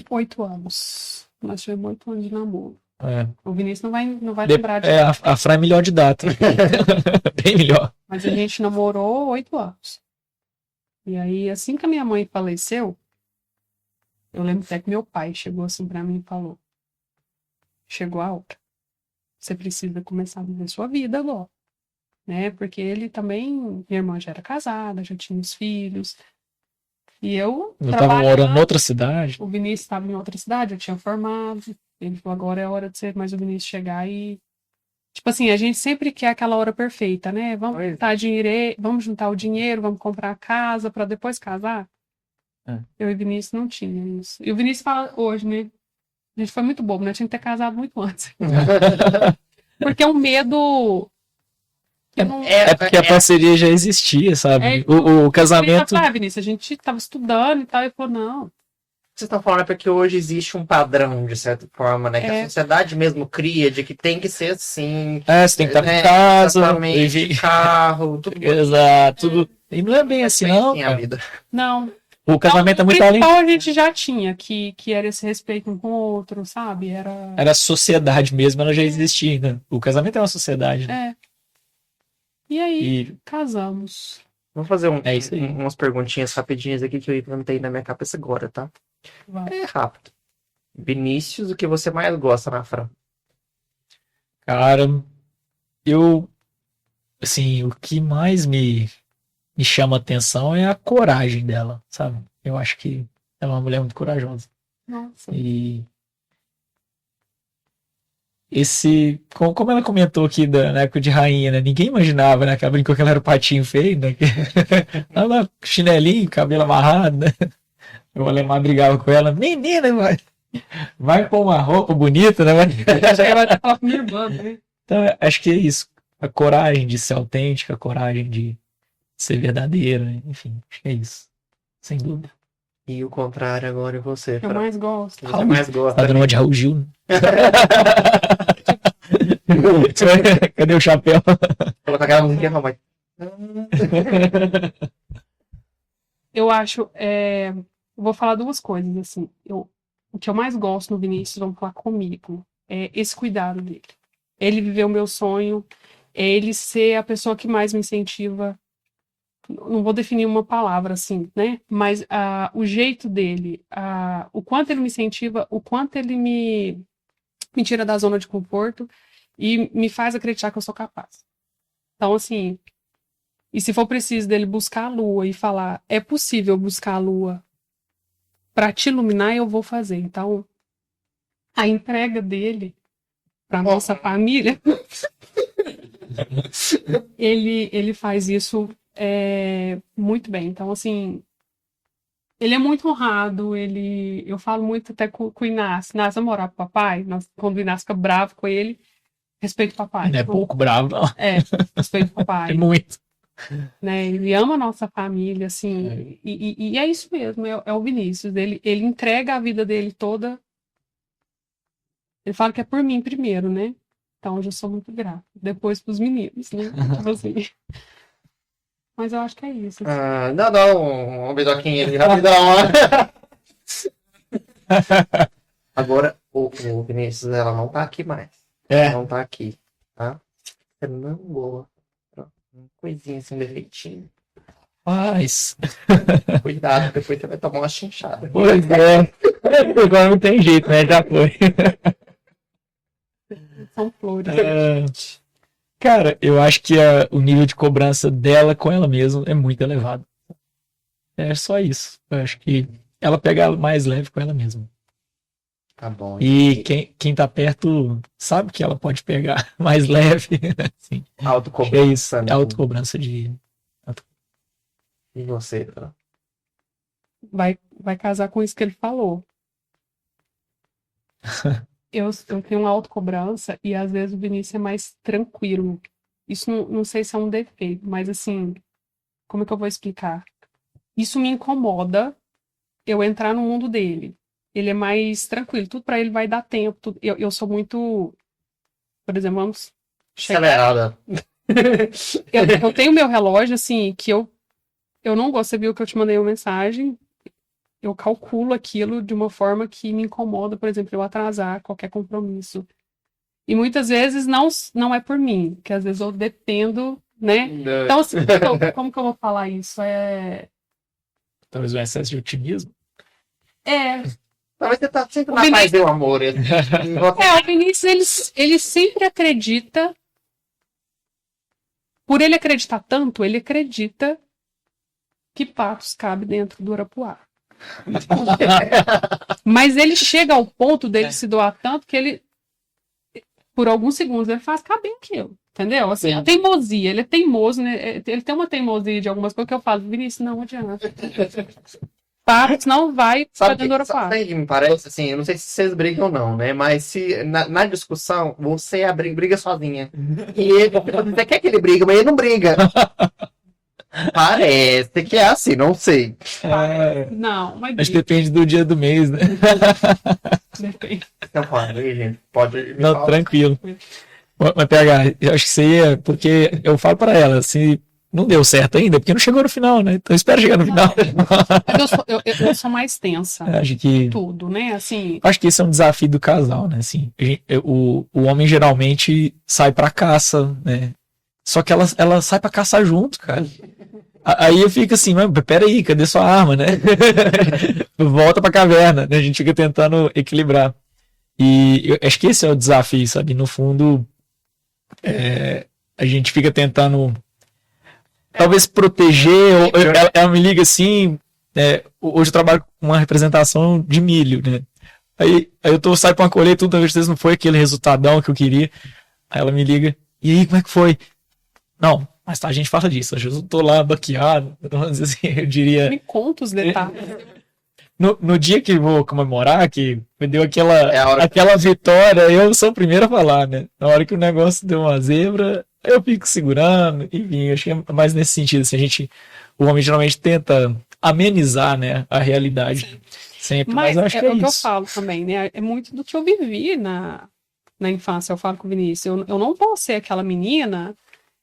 8 anos. Nós tivemos 8 anos de namoro. É. O Vinícius não vai lembrar de a Fran é melhor de data. Bem melhor. Mas a gente namorou 8 anos. E aí, assim que a minha mãe faleceu, eu lembro até que meu pai chegou assim pra mim e falou: chegou a hora. Você precisa começar a viver sua vida agora. Né? Porque ele também, minha irmã já era casada, já tinha os filhos. E eu tava morando em outra cidade. O Vinícius estava em outra cidade, eu tinha formado. Ele falou: agora é a hora de ser mais o Vinícius chegar e... Tipo assim, a gente sempre quer aquela hora perfeita, né? Vamos juntar o dinheiro, vamos comprar a casa para depois casar. Eu e o Vinícius não tinha isso. E o Vinícius fala hoje, né? A gente foi muito bobo, né? Tinha que ter casado muito antes. Porque é um medo... porque a parceria já existia, sabe? O casamento... Vinícius, a gente tava estudando e tal, e falou, não... Vocês estão falando porque hoje existe um padrão, de certa forma, né? Que a sociedade mesmo cria, de que tem que ser assim. Você tem que estar em casa, carro, tudo. Exato, tudo. E não é bem assim, não. Assim a vida. Não. O casamento é muito além. Então a gente já tinha, que era esse respeito um com o outro, sabe? Era a sociedade mesmo, ela já existia, né? O casamento é uma sociedade. Né? E aí, casamos. Vou fazer umas perguntinhas rapidinhas aqui que eu inventei na minha cabeça agora, tá? É rápido. Vinícius, o que você mais gosta na Fran? Cara, assim, o que mais me chama atenção é a coragem dela, sabe? Eu acho que ela é uma mulher muito corajosa. Nossa. E como ela comentou aqui na época de rainha, né? Ninguém imaginava, né? Que ela brincou que ela era o patinho feio, né? Ela chinelinho, cabelo amarrado, né? O alemão brigava com ela. Menina, vai pôr uma roupa bonita, né? Acho que ela vai falar com minha irmã, né? Então, acho que é isso. A coragem de ser autêntica, a coragem de ser verdadeira, né? Enfim, acho que é isso. Sem dúvida. E o contrário agora é você, Que eu mais gosto. que você mais Tá gosta. dando uma de Raul Gil, né? Cadê o chapéu? Colocar aquela musiquinha, mamãe. Eu acho, eu vou falar duas coisas, assim. O que eu mais gosto no Vinícius, vamos falar comigo, é esse cuidado dele. Ele viver o meu sonho, é ele ser a pessoa que mais me incentiva. Não vou definir uma palavra assim, né? Mas o jeito dele, o quanto ele me incentiva, o quanto ele me tira da zona de conforto e me faz acreditar que eu sou capaz. Então, assim, e se for preciso dele buscar a lua e falar, é possível buscar a lua para te iluminar, eu vou fazer. Então, a entrega dele para nossa família, ele faz isso muito bem. Então, assim, ele é muito honrado, eu falo muito até com o Inácio. Inácio, vamos orar pro papai? Quando o Inácio fica bravo com ele, respeito o papai. Não é pouco bravo, não. Respeito o papai. É muito. Né? Ele ama a nossa família, assim, e é isso mesmo, é o Vinícius. Ele entrega a vida dele toda. Ele fala que é por mim primeiro, né? Então eu já sou muito grata. Depois pros meninos, né? Tipo assim. Mas eu acho que é isso. Assim. Não, um beijoquinho ali, rapidão. Agora, o Vinícius, ela não tá aqui mais. Não tá aqui, tá? Você não boa. Uma coisinha assim, defeitinho. Mas, Cuidado, depois você vai tomar uma chinchada. pois é. Agora não tem jeito, né? Já foi. São flores. Cara, eu acho que o nível de cobrança dela com ela mesma é muito elevado. É só isso. Eu acho que ela pega mais leve com ela mesma. Tá bom. E quem tá perto sabe que ela pode pegar mais leve. Assim. Autocobrança. É isso, né? é autocobrança de. E você, tá? Vai casar com isso que ele falou. Eu tenho uma autocobrança e às vezes o Vinícius é mais tranquilo. Isso não sei se é um defeito, mas assim, como é que eu vou explicar? Isso me incomoda eu entrar no mundo dele. Ele é mais tranquilo, tudo pra ele vai dar tempo. Eu sou muito, por exemplo, vamos chegar. Acelerada. Eu tenho meu relógio, assim, que eu não gosto. Você viu que eu te mandei uma mensagem. Eu calculo aquilo de uma forma que me incomoda, por exemplo, eu atrasar qualquer compromisso. E muitas vezes não é por mim, que às vezes eu dependo, né? Então, assim, como que eu vou falar isso? Talvez um excesso de otimismo. Talvez você tá sempre O na Vinícius- paz e o amor. O Vinícius, ele sempre acredita. Por ele acreditar tanto, ele acredita que patos cabe dentro do arapuá. Mas ele chega ao ponto dele se doar tanto que ele, por alguns segundos, ele faz caber aquilo. Entendeu? Assim, a teimosia, ele é teimoso, né? Ele tem uma teimosia de algumas coisas que eu falo, Vinícius, não adianta. Patos não vai pra dentro do arapuá. Sabe o que me parece? Assim, eu não sei se vocês brigam ou não, né? Mas se na discussão você briga sozinha. E ele, você quer que ele briga, mas ele não briga. Parece que é assim, não sei. Não, mas Acho que depende do dia do mês, né? depende. Então, fala aí, gente. Pode me Não, falar. tranquilo. Mas PH, eu acho que isso aí é porque eu falo pra ela, se não deu certo ainda, porque não chegou no final, né? Então espera chegar no final. Mas eu sou mais tensa. Acho que Tudo, né? Assim, Acho que esse é um desafio do casal, né? Assim, o homem geralmente sai pra caça, né? Só que ela sai pra caçar junto, cara. Aí eu fico assim, mas peraí, cadê sua arma, né? Volta pra caverna, né? A gente fica tentando equilibrar. E eu acho que esse é o desafio, sabe? No fundo, a gente fica tentando talvez proteger. Ela me liga assim, hoje eu trabalho com uma representação de milho, né? Aí eu saio pra uma colheita, tudo, às vezes não foi aquele resultadão que eu queria. Aí ela me liga, e aí, como é que foi? Não, mas tá, a gente fala disso. Às vezes eu tô lá baqueado, assim, eu diria. me conta os detalhes. no dia que vou comemorar, que me deu É a hora aquela vitória, eu sou o primeiro a falar, né? Na hora que o negócio deu uma zebra, eu fico segurando, enfim, acho que é mais nesse sentido, assim, o homem geralmente tenta amenizar, né, a realidade sempre, mas Mas eu acho que é é o que eu isso. falo também, né? É muito do que eu vivi na infância. Eu falo com o Vinícius, eu não vou ser aquela menina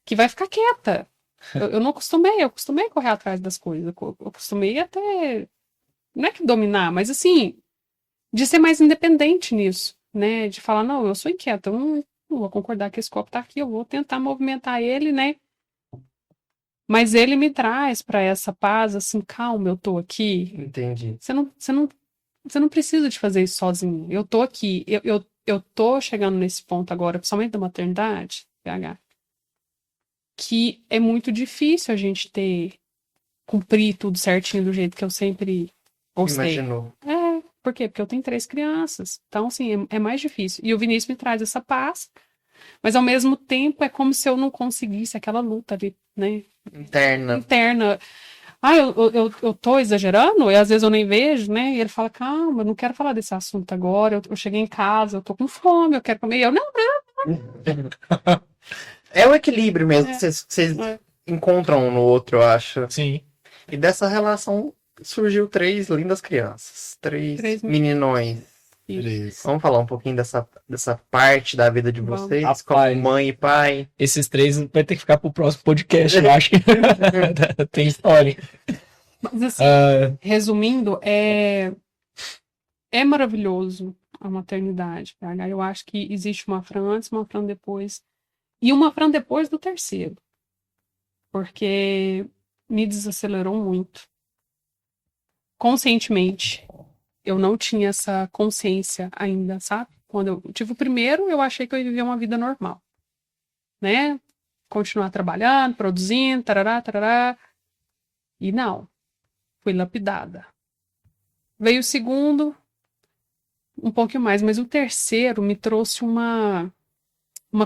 que vai ficar quieta. Eu não acostumei, eu acostumei a correr atrás das coisas. Eu acostumei até, não é que dominar, mas assim, de ser mais independente nisso, né? De falar, não, eu sou inquieta, eu não vou concordar que esse copo tá aqui, eu vou tentar movimentar ele, né? Mas ele me traz para essa paz, assim, calma, eu tô aqui. Entendi. Você não precisa de fazer isso sozinho. Eu tô aqui, eu tô chegando nesse ponto agora, principalmente da maternidade, PH, que é muito difícil a gente cumprir tudo certinho do jeito que eu sempre gostei. Imaginou. Por quê? Porque eu tenho 3 crianças. Então, assim, é mais difícil. E o Vinícius me traz essa paz, mas ao mesmo tempo é como se eu não conseguisse aquela luta ali, né? Interna. Interna. Ah, eu tô exagerando? E às vezes eu nem vejo, né? E ele fala, calma, eu não quero falar desse assunto agora. Eu cheguei em casa, eu tô com fome, eu quero comer. E eu, não, É o equilíbrio mesmo É. que vocês É. encontram um no outro, eu acho. Sim. E dessa relação surgiu 3 lindas crianças. 3 3 meninões. Beleza. Vamos falar um pouquinho dessa parte da vida de Vamos. vocês, Rapaz. como mãe e pai. Esses 3 vai ter que ficar pro próximo podcast, eu acho que tem história. Mas assim, resumindo, é maravilhoso a maternidade, PH. Eu acho que existe uma Fran antes, uma Fran depois. E uma Fran depois do terceiro. Porque me desacelerou muito. Conscientemente. Eu não tinha essa consciência ainda, sabe? Quando eu tive o primeiro, eu achei que eu ia viver uma vida normal. Né? Continuar trabalhando, produzindo, tarará, tarará. E não. Fui lapidada. Veio o segundo, um pouquinho mais, mas o terceiro me trouxe uma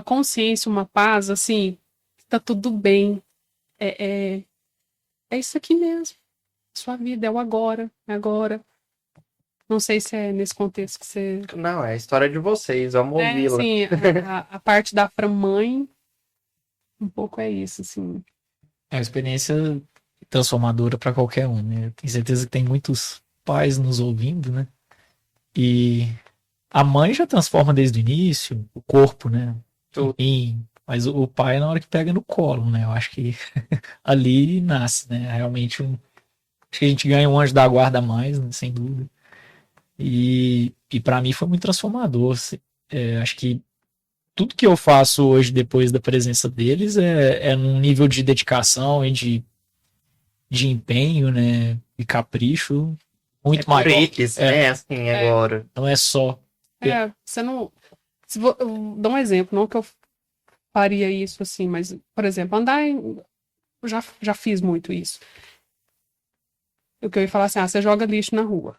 consciência, uma paz, assim, tá tudo bem. É isso aqui mesmo. Sua vida é o agora, é agora. Não sei se é nesse contexto que você. Não, é a história de vocês, vamos ouvi-la. Assim, a parte da Fran mãe, um pouco é isso, assim. É uma experiência transformadora para qualquer um, né? Eu tenho certeza que tem muitos pais nos ouvindo, né? E a mãe já transforma desde o início, o corpo, né? Tudo. Enfim, mas o pai na hora que pega no colo, né? Eu acho que ali nasce, né? Realmente acho que a gente ganha um anjo da guarda a mais, né? Sem dúvida. E para mim foi muito transformador. Assim. Acho que tudo que eu faço hoje depois da presença deles é num nível de dedicação e de empenho, né? E capricho muito Por maior. eles, né? Assim, agora. Não é só. Você não. Eu dou um exemplo, não que eu faria isso assim, mas, por exemplo, eu já fiz muito isso. O que eu ia falar assim, você joga lixo na rua.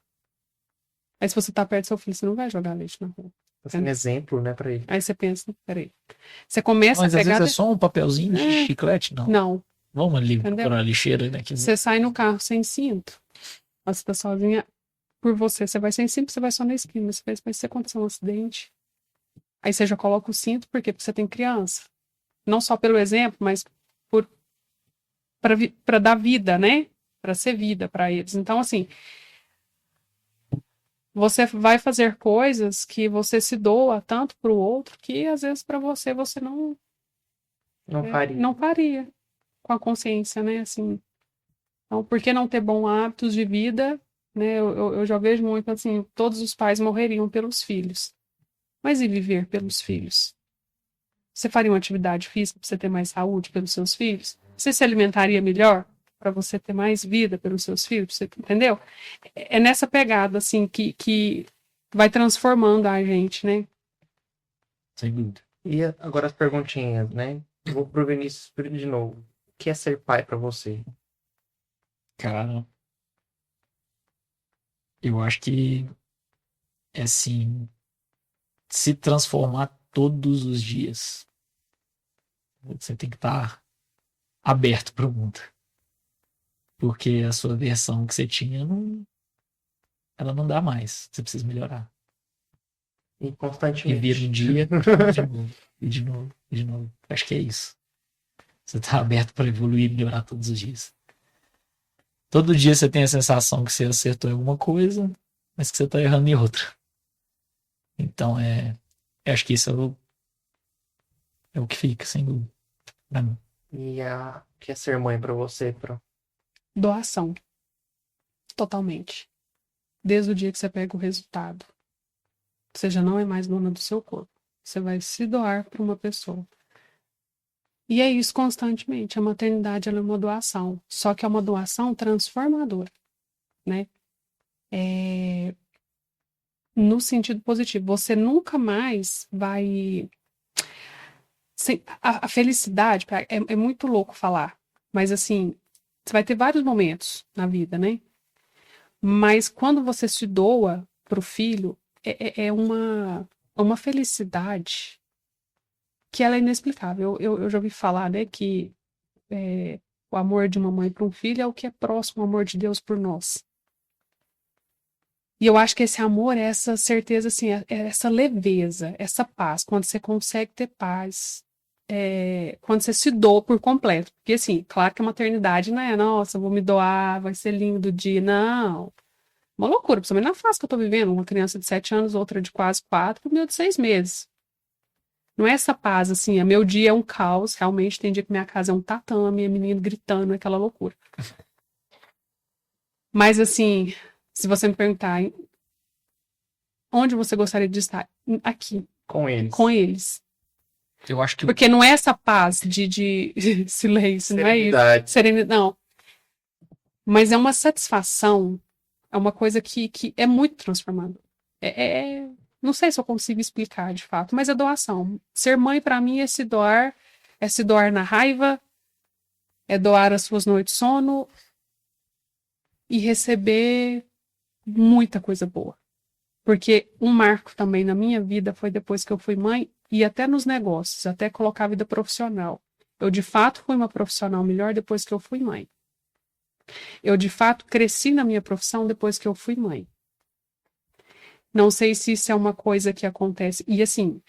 Aí se você tá perto do seu filho, você não vai jogar lixo na rua. Tá sendo exemplo, né, pra ele. Aí você pensa, peraí. Você começa Mas a às pegar. vezes é só um papelzinho de chiclete, não. Não. Vamos ali Entendeu? para a lixeira, né? Você sai no carro sem cinto. Você tá sozinha por você vai sem cinto, você vai só na esquina. Mas se acontecer um acidente, aí você já coloca o cinto, por quê? Porque você tem criança. Não só pelo exemplo, mas para dar vida, né? Para ser vida para eles. Então, assim, você vai fazer coisas que você se doa tanto para o outro que às vezes para você não faria. não faria com a consciência, né? Assim, então, por que não ter bons hábitos de vida? Né? Eu já vejo muito assim, todos os pais morreriam pelos filhos. Mas e viver pelos filhos? Você faria uma atividade física para você ter mais saúde pelos seus filhos? Você se alimentaria melhor para você ter mais vida pelos seus filhos? Você, entendeu? É nessa pegada assim que vai transformando a gente, né? Sem dúvida. E agora as perguntinhas, né? Vou pro Vinícius de novo. O que é ser pai pra você? Cara, eu acho que é assim, se transformar todos os dias. Você tem que estar aberto para o mundo. Porque a sua versão que você tinha ela não dá mais. Você precisa melhorar. E E constantemente. vira um dia, de novo, e de novo, e de novo. Acho que é isso. Você tá aberto para evoluir e melhorar todos os dias. Todo dia você tem a sensação que você acertou em alguma coisa, mas que você tá errando em outra. Então, eu acho que isso é o que fica, sem dúvida, pra mim. E o que é ser mãe pra você, Pro? Doação. Totalmente. Desde o dia que você pega o resultado. Você já não é mais dona do seu corpo. Você vai se doar para uma pessoa. E é isso constantemente. A maternidade ela é uma doação. Só que é uma doação transformadora, né? No sentido positivo. Você nunca mais vai... A felicidade, é muito louco falar. Mas assim, você vai ter vários momentos na vida, né? Mas quando você se doa para o filho, é uma felicidade que ela é inexplicável. Eu já ouvi falar, né, que o amor de uma mãe para um filho é o que é próximo ao amor de Deus por nós. E eu acho que esse amor é essa certeza, assim, é essa leveza, essa paz, quando você consegue ter paz, quando você se doa por completo. Porque, assim, claro que a maternidade não é, nossa, vou me doar, vai ser lindo o dia. Não. Uma loucura, principalmente na fase que eu tô vivendo. Uma criança de 7 anos, outra de quase 4, e o meu de 6 meses. Não é essa paz, assim, meu dia é um caos, realmente tem dia que minha casa é um tatame, a menina gritando, aquela loucura. Mas, assim, se você me perguntar onde você gostaria de estar? Aqui, Com eles. com eles. Eu acho que Porque não é essa paz de silêncio, não é isso. Serenidade. Serenidade, não. Mas é uma satisfação, é uma coisa que é muito transformadora. Não sei se eu consigo explicar de fato, mas é doação. Ser mãe para mim é se doar na raiva, é doar as suas noites de sono e receber muita coisa boa. Porque um marco também na minha vida foi depois que eu fui mãe e até nos negócios, até colocar a vida profissional. Eu de fato fui uma profissional melhor depois que eu fui mãe. Eu de fato cresci na minha profissão depois que eu fui mãe. Não sei se isso é uma coisa que acontece. E assim,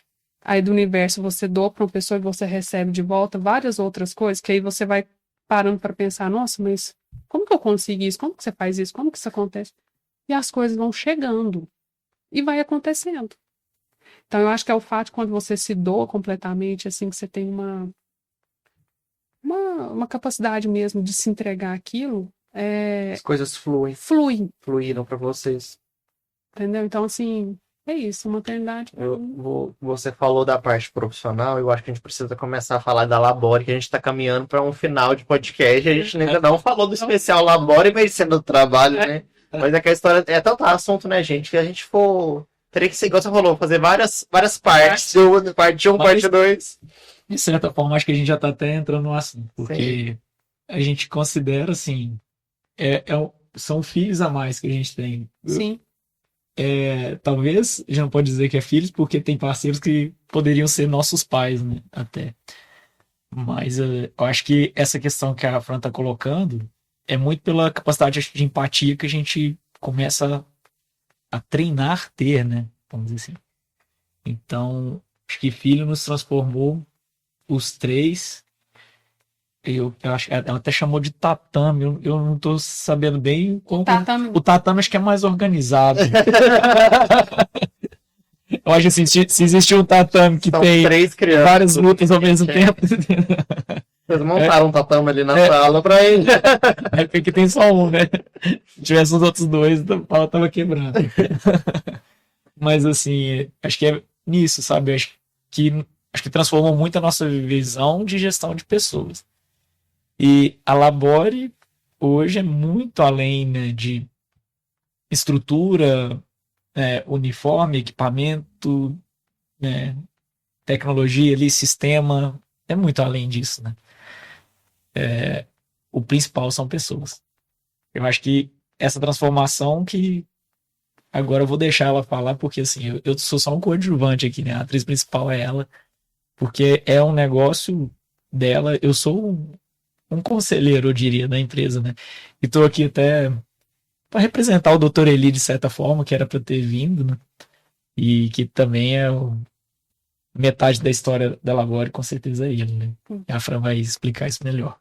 aí do universo você doa para uma pessoa e você recebe de volta várias outras coisas, que aí você vai parando para pensar, nossa, mas como que eu consigo isso? Como que você faz isso? Como que isso acontece? E as coisas vão chegando e vai acontecendo. Então eu acho que é o fato de quando você se doa completamente, assim, que você tem uma capacidade mesmo de se entregar aquilo, As coisas flui, fluíram pra vocês. entendeu? Então, assim, é isso, maternidade. Você falou da parte profissional, eu acho que a gente precisa começar a falar da Labore, que a gente está caminhando para um final de podcast. A gente ainda não falou do especial Labore e Medicina do Trabalho, né? Mas é que a história é tanto assunto, né, gente, que a gente teria que ser, igual você falou, fazer várias partes, parte 1, parte 2. de certa forma, acho que a gente já está até entrando no assunto, porque a gente considera, assim, são filhos a mais que a gente tem. Sim. Talvez, já não pode dizer que é filhos, porque tem parceiros que poderiam ser nossos pais, né, até. Mas eu acho que essa questão que a Fran está colocando é muito pela capacidade de empatia que a gente começa a treinar ter, né, vamos dizer assim. Então, acho que filho nos transformou os três. Eu acho que ela até chamou de tatame. Eu não tô sabendo bem como. O tatame acho que é mais organizado. Eu acho assim, se existe um tatame que São tem 3 crianças, várias lutas ao mesmo tempo. Vocês montaram um tatame ali na sala pra ele. É porque tem só um, né? Se tivesse os outros dois, o pau tava quebrando. Mas assim, acho que é nisso, sabe? Acho que transformou muito a nossa visão de gestão de pessoas. E a Labore hoje é muito além, né, de estrutura, uniforme, equipamento, né, tecnologia ali, sistema, é muito além disso, né? O principal são pessoas. Eu acho que essa transformação que agora eu vou deixar ela falar, porque assim, eu sou só um coadjuvante aqui, né? A atriz principal é ela, porque é um negócio dela, eu sou um conselheiro, eu diria, da empresa, né? E tô aqui até para representar o Dr. Eli de certa forma, que era para ter vindo, né? E que também é metade da história da Labore, com certeza é ele, né? A Fran vai explicar isso melhor.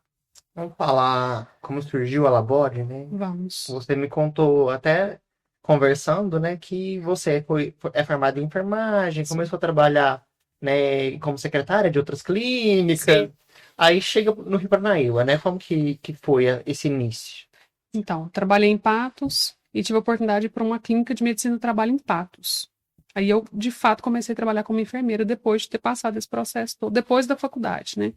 Vamos falar como surgiu a Labore, né? Vamos. Você me contou até conversando, né, que você é formada em enfermagem, Sim. começou a trabalhar, né, como secretária de outras clínicas. Sim. Aí chega no Rio Paranaíba, né? Como que foi esse início? Então, trabalhei em Patos e tive a oportunidade de ir para uma clínica de medicina do trabalho em Patos. Aí eu, de fato, comecei a trabalhar como enfermeira depois de ter passado esse processo todo, depois da faculdade, né?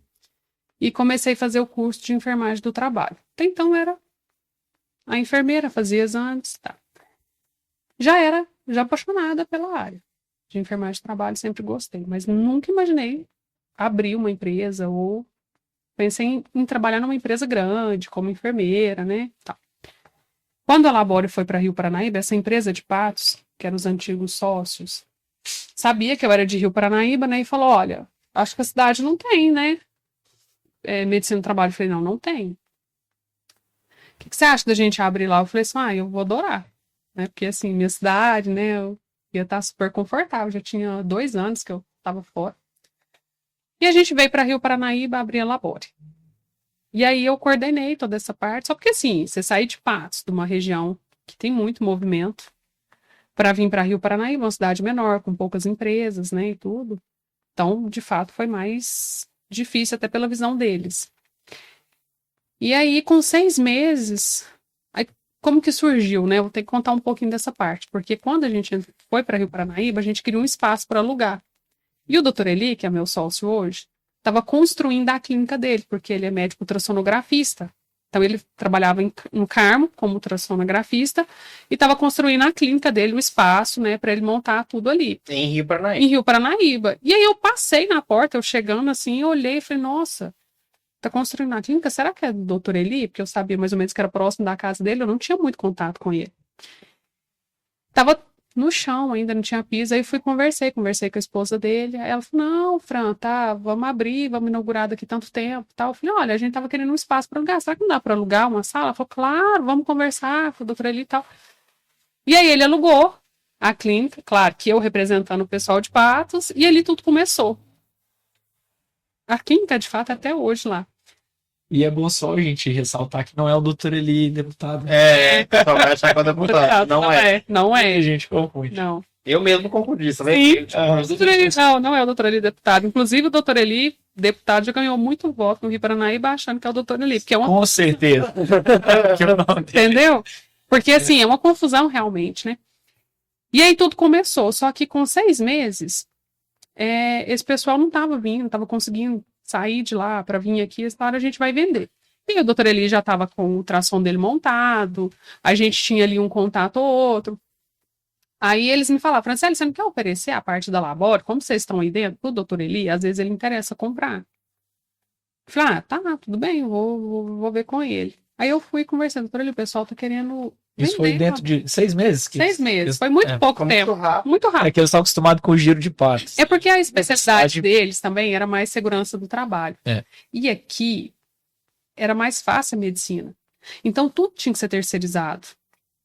E comecei a fazer o curso de enfermagem do trabalho. Até então era a enfermeira, fazia exames, tá. Já apaixonada pela área de enfermagem do trabalho, sempre gostei, mas nunca imaginei abrir uma empresa ou pensei em trabalhar numa empresa grande, como enfermeira, né? Tá. Quando a Labore foi para Rio Paranaíba, essa empresa de Patos, que eram os antigos sócios, sabia que eu era de Rio Paranaíba, né? E falou: olha, acho que a cidade não tem, né? Medicina do trabalho. Eu falei: não tem. O que você acha da gente abrir lá? Eu falei assim: eu vou adorar. Né? Porque, assim, minha cidade, né? Eu ia estar super confortável. Já tinha 2 anos que eu estava fora. E a gente veio para Rio Paranaíba abrir a Labore. E aí eu coordenei toda essa parte. Só porque, assim, você sair de Patos, de uma região que tem muito movimento, para vir para Rio Paranaíba, uma cidade menor, com poucas empresas, né, e tudo. Então, de fato, foi mais difícil até pela visão deles. E aí, com 6 meses, aí, como que surgiu, né? Eu vou ter que contar um pouquinho dessa parte, porque quando a gente foi para Rio Paranaíba, a gente queria um espaço para alugar. E o Dr. Eli, que é meu sócio hoje, estava construindo a clínica dele, porque ele é médico ultrassonografista. Então, ele trabalhava no Carmo como ultrassonografista e estava construindo a clínica dele, o espaço, né, para ele montar tudo ali. Em Rio Paranaíba. Em Rio Paranaíba. E aí eu passei na porta, eu chegando assim, olhei e falei: nossa, tá construindo a clínica? Será que é do Dr. Eli? Porque eu sabia mais ou menos que era próximo da casa dele, eu não tinha muito contato com ele. Tava no chão ainda, não tinha piso. Aí fui conversei com a esposa dele. Aí ela falou: não, Fran, tá, vamos abrir, vamos inaugurar daqui tanto tempo, tal. Eu falei: olha, a gente tava querendo um espaço para alugar, será que não dá para alugar uma sala? Ela falou: claro, vamos conversar com o Dr. Eli e tal. E aí ele alugou a clínica, claro, que eu representando o pessoal de Patos, e ali tudo começou. A clínica, de fato, até hoje lá. E é bom só a gente ressaltar que não é o Dr. Eli deputado. Só vai achar que é deputado. Não é. Não é. A gente confunde. Não. Eu mesmo confundi, sabe? Sim. O Dr. Eli, não é o Dr. Eli deputado. Inclusive, o Dr. Eli, deputado, já ganhou muito voto no Rio Paranaíba achando que é o Dr. Eli. Porque é uma... Com certeza. Entendeu? Porque, assim, é uma confusão realmente, né? E aí tudo começou. Só que com 6 meses, esse pessoal não estava vindo, não estava conseguindo sair de lá para vir aqui. Essa hora a gente vai vender. E o Dr. Eli já estava com o ultrassom dele montado, a gente tinha ali um contato ou outro. Aí eles me falaram: Franciele, você não quer oferecer a parte da Labore? Como vocês estão aí dentro, o Dr. Eli, às vezes ele interessa comprar. Eu falei: tá, tudo bem, vou ver com ele. Aí eu fui conversando: Dr. Eli, o pessoal tá querendo Isso foi dentro de 6 meses? 6 meses, foi muito pouco tempo. Muito rápido. É que eles estão acostumados com o giro de patos. É porque a especialidade deles também era mais segurança do trabalho. E aqui era mais fácil a medicina. Então tudo tinha que ser terceirizado.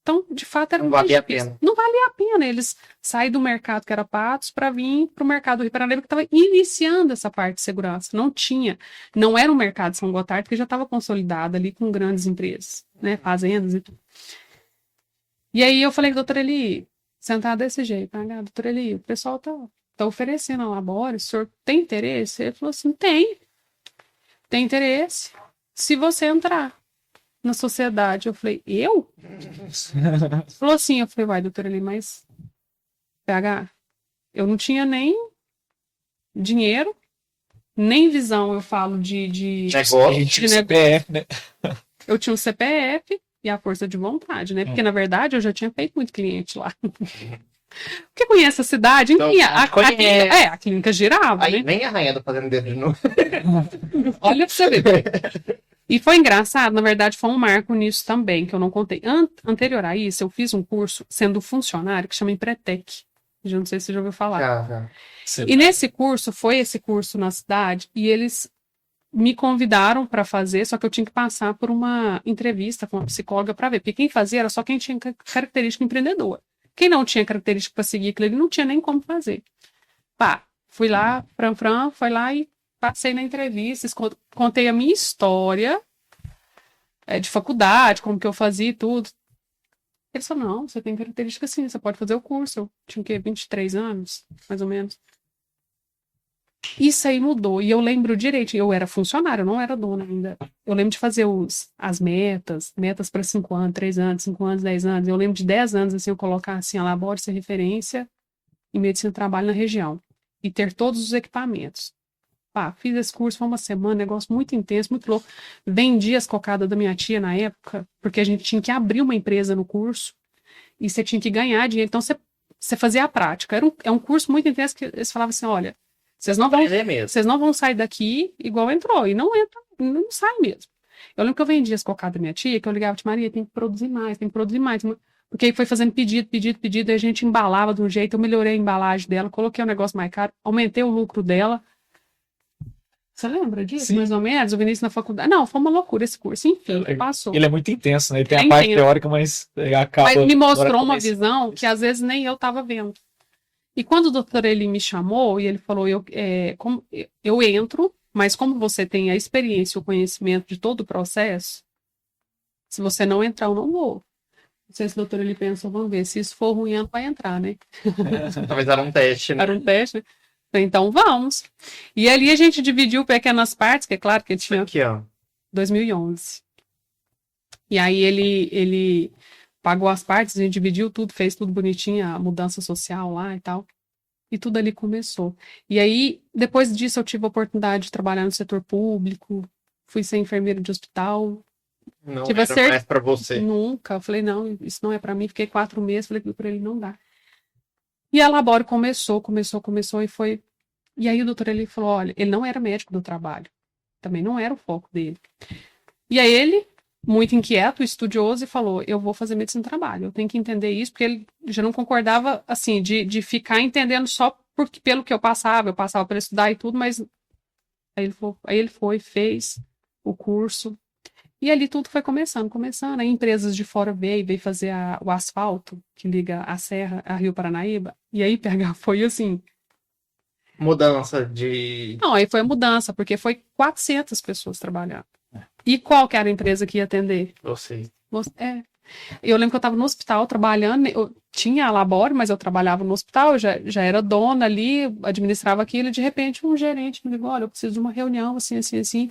Então, de fato, era não muito valia difícil. A pena. Não valia a pena eles saírem do mercado que era Patos para vir para o mercado do Rio Paranaíba, que estava iniciando essa parte de segurança. Não tinha. Não era um mercado de São Gotardo, que já estava consolidado ali com grandes empresas, né, fazendas e tudo. E aí eu falei: Dr. Eli, sentar desse jeito, Dr. Eli, o pessoal tá oferecendo a Labore, o senhor tem interesse? Ele falou assim: tem interesse se você entrar na sociedade. Eu falei: eu? Falou assim, eu falei: vai, Dr. Eli, mas PH, eu não tinha nem dinheiro, nem visão, eu falo de negócio. De CPF, né? Eu tinha um CPF e a força de vontade, né? Porque, na verdade, eu já tinha feito muito cliente lá. Porque conhece a cidade, enfim, então, a clínica girava, aí né? vem a rainha do fazendeiro de novo. Olha pra você ver. E foi engraçado, na verdade, foi um marco nisso também, que eu não contei. Anterior a isso, eu fiz um curso sendo funcionário que chama Empretec. Eu não sei se você já ouviu falar. Já. E nesse curso, foi esse curso na cidade, e eles me convidaram para fazer, só que eu tinha que passar por uma entrevista com uma psicóloga para ver, porque quem fazia era só quem tinha característica empreendedora. Quem não tinha característica para seguir aquilo, ele não tinha nem como fazer. Pá, fui lá, Fran, foi lá e passei na entrevista, contei a minha história de faculdade, como que eu fazia e tudo. Ele falou, não, você tem característica sim, você pode fazer o curso. Eu tinha o quê? 23 anos, mais ou menos. Isso aí mudou. E eu lembro direito, eu era funcionária, eu não era dona ainda. Eu lembro de fazer as metas para 5 anos, 3 anos, 5 anos, 10 anos. Eu lembro de 10 anos, assim, eu colocar assim, a Labore ser referência em medicina do trabalho na região. E ter todos os equipamentos. Pá, fiz esse curso, foi uma semana, negócio muito intenso, muito louco. Vendi as cocadas da minha tia na época, porque a gente tinha que abrir uma empresa no curso e você tinha que ganhar dinheiro. Então você fazia a prática. É um curso muito intenso que eles falavam assim: olha, vocês não vão sair daqui igual entrou. E não entra, não sai mesmo. Eu lembro que eu vendia as cocadas da minha tia, que eu ligava de Maria, tem que produzir mais, tem que produzir mais. Porque aí foi fazendo pedido, e a gente embalava de um jeito, eu melhorei a embalagem dela, coloquei um negócio mais caro, aumentei o lucro dela. Você lembra disso, Sim. mais ou menos? O Vinícius na faculdade. Não, foi uma loucura esse curso. Enfim, passou. Ele é muito intenso, né? Ele tem a parte teórica, mas acaba... Mas me mostrou uma visão que às vezes nem eu estava vendo. E quando o doutor ele me chamou e ele falou, eu entro, mas como você tem a experiência e o conhecimento de todo o processo, se você não entrar, eu não vou. Não sei se o doutor ele pensou, vamos ver, se isso for ruim, ela vai entrar, né? Talvez era um teste, né? Era um teste, né? Então vamos. E ali a gente dividiu pequenas partes, que é claro que tinha... Que ano? 2011. E aí ele pagou as partes, a gente dividiu tudo, fez tudo bonitinho, a mudança social lá e tal. E tudo ali começou. E aí, depois disso, eu tive a oportunidade de trabalhar no setor público, fui ser enfermeira de hospital. Não tive era mais pra você. Nunca. Eu falei, não, isso não é pra mim. Fiquei 4 meses, falei que pra ele não dá. E a Labore começou e foi... E aí o doutor ele falou, olha, ele não era médico do trabalho. Também não era o foco dele. E aí ele, muito inquieto, estudioso, e falou, eu vou fazer medicina do trabalho. Eu tenho que entender isso, porque ele já não concordava, assim, de ficar entendendo só pelo que eu passava para estudar e tudo, mas aí ele foi, fez o curso. E ali tudo foi começando. Aí empresas de fora veio fazer o asfalto que liga a Serra a Rio Paranaíba. E aí foi assim... Mudança de... Não, aí foi a mudança, porque foi 400 pessoas trabalhando. E qual que era a empresa que ia atender? Você. Eu lembro que eu estava no hospital trabalhando, eu tinha a Labore, mas eu trabalhava no hospital, eu já era dona ali, administrava aquilo, e de repente um gerente me ligou, olha, eu preciso de uma reunião, assim, assim, assim.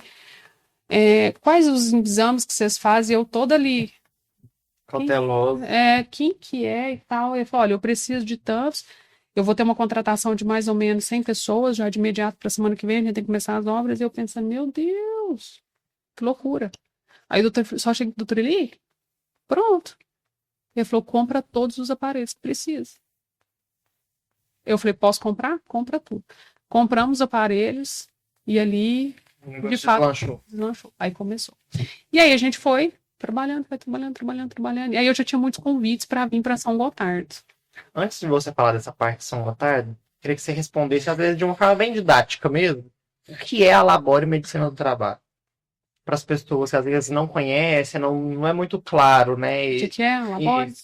Quais os exames que vocês fazem? Eu toda ali... Cauteloso. Quem que é e tal? Ele falou, olha, eu preciso de tantos, eu vou ter uma contratação de mais ou menos 100 pessoas, já de imediato para a semana que vem, a gente tem que começar as obras, e eu pensando, meu Deus, que loucura. Aí o doutor, só cheguei, doutor Eli, pronto. Ele falou, compra todos os aparelhos que precisa. Eu falei, posso comprar? Compra tudo. Compramos aparelhos, e ali, de fato, deslanchou. Aí começou. E aí a gente foi trabalhando. E aí eu já tinha muitos convites para vir para São Gotardo. Antes de você falar dessa parte de São Gotardo, queria que você respondesse, às vezes, de uma forma bem didática mesmo. O que é a Labore Medicina do Trabalho? Para as pessoas que às vezes não conhecem, não é muito claro, né? O que é a Labore?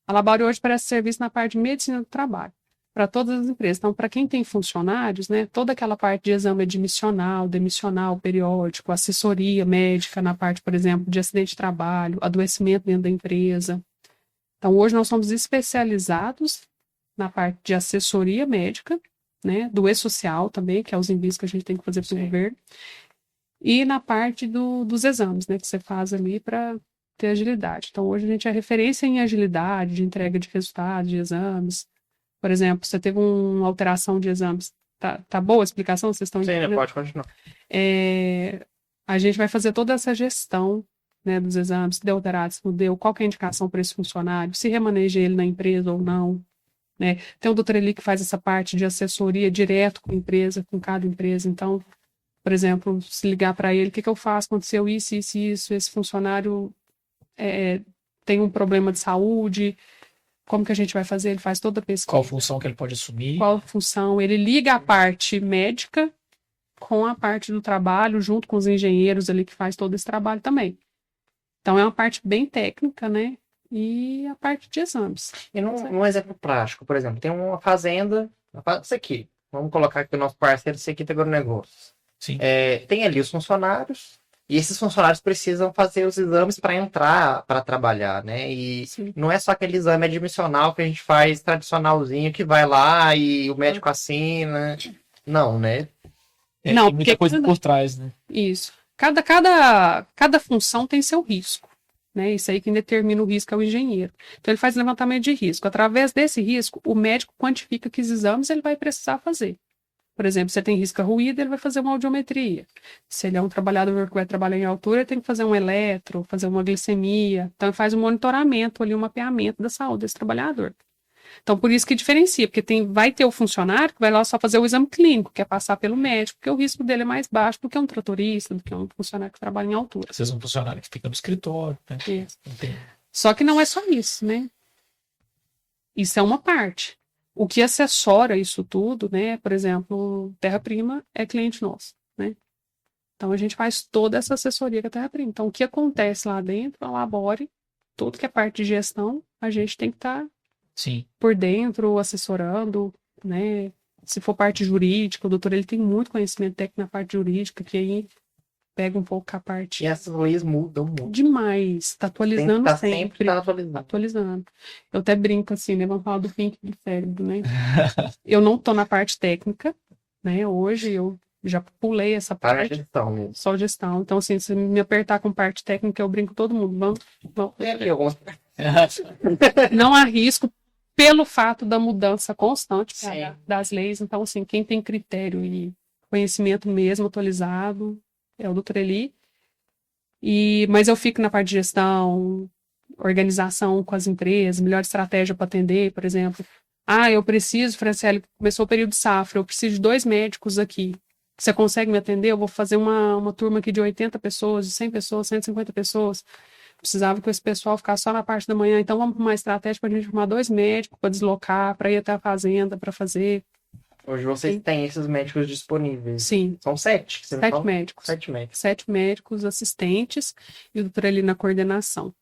A Labore hoje presta serviço na parte de medicina do trabalho, para todas as empresas. Então, para quem tem funcionários, né, toda aquela parte de exame admissional, demissional, periódico, assessoria médica na parte, por exemplo, de acidente de trabalho, adoecimento dentro da empresa. Então, hoje nós somos especializados na parte de assessoria médica, né, do E-Social também, que é os envios que a gente tem que fazer para o governo, e na parte dos exames, né, que você faz ali para ter agilidade. Então, hoje a gente é referência em agilidade, de entrega de resultados, de exames. Por exemplo, você teve uma alteração de exames. Tá boa a explicação? Vocês estão entendendo? Sim, pode continuar. A gente vai fazer toda essa gestão, né, dos exames, se deu alterado, se não deu, qual que é a indicação para esse funcionário, se remaneja ele na empresa ou não. Né? Tem o doutor Eli que faz essa parte de assessoria direto com a empresa, com cada empresa. Então, por exemplo, se ligar para ele, o que eu faço? Aconteceu isso, esse funcionário tem um problema de saúde, como que a gente vai fazer? Ele faz toda a pesquisa. Qual função que ele pode assumir? Qual função? Ele liga a parte médica com a parte do trabalho, junto com os engenheiros ali que faz todo esse trabalho também. Então, é uma parte bem técnica, né? E a parte de exames. E num exemplo prático, por exemplo, tem uma fazenda, isso aqui, vamos colocar aqui o nosso parceiro, esse aqui tem agronegócios. Sim. Tem ali os funcionários, e esses funcionários precisam fazer os exames para entrar, para trabalhar, né? E Sim. não é só aquele exame admissional que a gente faz tradicionalzinho, que vai lá e o médico assina. Não, né? Não, tem muita porque coisa por trás, né? Isso. Cada função tem seu risco, né? Isso aí quem determina o risco é o engenheiro. Então ele faz levantamento de risco. Através desse risco, o médico quantifica que exames ele vai precisar fazer. Por exemplo, se ele tem risco a ruído, ele vai fazer uma audiometria. Se ele é um trabalhador que vai trabalhar em altura, ele tem que fazer um eletro, fazer uma glicemia. Então ele faz um monitoramento ali, um mapeamento da saúde desse trabalhador. Então, por isso que diferencia, porque vai ter o funcionário que vai lá só fazer o exame clínico, que é passar pelo médico, porque o risco dele é mais baixo do que um tratorista, do que um funcionário que trabalha em altura. Às vezes um funcionário que fica no escritório, né? Isso. Entende? Só que não é só isso, né? Isso é uma parte. O que assessora isso tudo, né? Por exemplo, Terra Prima é cliente nosso, né? Então, a gente faz toda essa assessoria com a Terra Prima. Então, o que acontece lá dentro, a Labore, tudo que é parte de gestão, a gente tem que estar Sim. por dentro, assessorando, né? Se for parte jurídica, o doutor ele tem muito conhecimento técnico na parte jurídica, que aí pega um pouco a parte E essas leis mudam muito. demais, está Tem que atualizando estar sempre. tá atualizando. Atualizando. Eu até brinco assim, né? Vamos falar do pink do cérebro, né? Eu não tô na parte técnica, né? Hoje eu já pulei essa Tá na parte, gestão mesmo. só gestão. Então, assim, se me apertar com parte técnica, eu brinco com todo mundo. Vamos. Tem ali algumas. Não arrisco pelo fato da mudança constante Sim. das leis. Então, assim, quem tem critério e conhecimento mesmo atualizado é o doutor Eli. Mas eu fico na parte de gestão, organização com as empresas, melhor estratégia para atender, por exemplo. Eu preciso, Franciele, começou o período de safra, eu preciso de 2 médicos aqui. Você consegue me atender? Eu vou fazer uma turma aqui de 80 pessoas, de 100 pessoas, 150 pessoas. Precisava que esse pessoal ficasse só na parte da manhã. Então, vamos para uma estratégia para a gente arrumar 2 médicos para deslocar, para ir até a fazenda, para fazer. Hoje vocês têm esses médicos disponíveis. Sim. São 7? que você me 7 falou? médicos. 7 médicos. 7 médicos assistentes e o doutor ali na coordenação.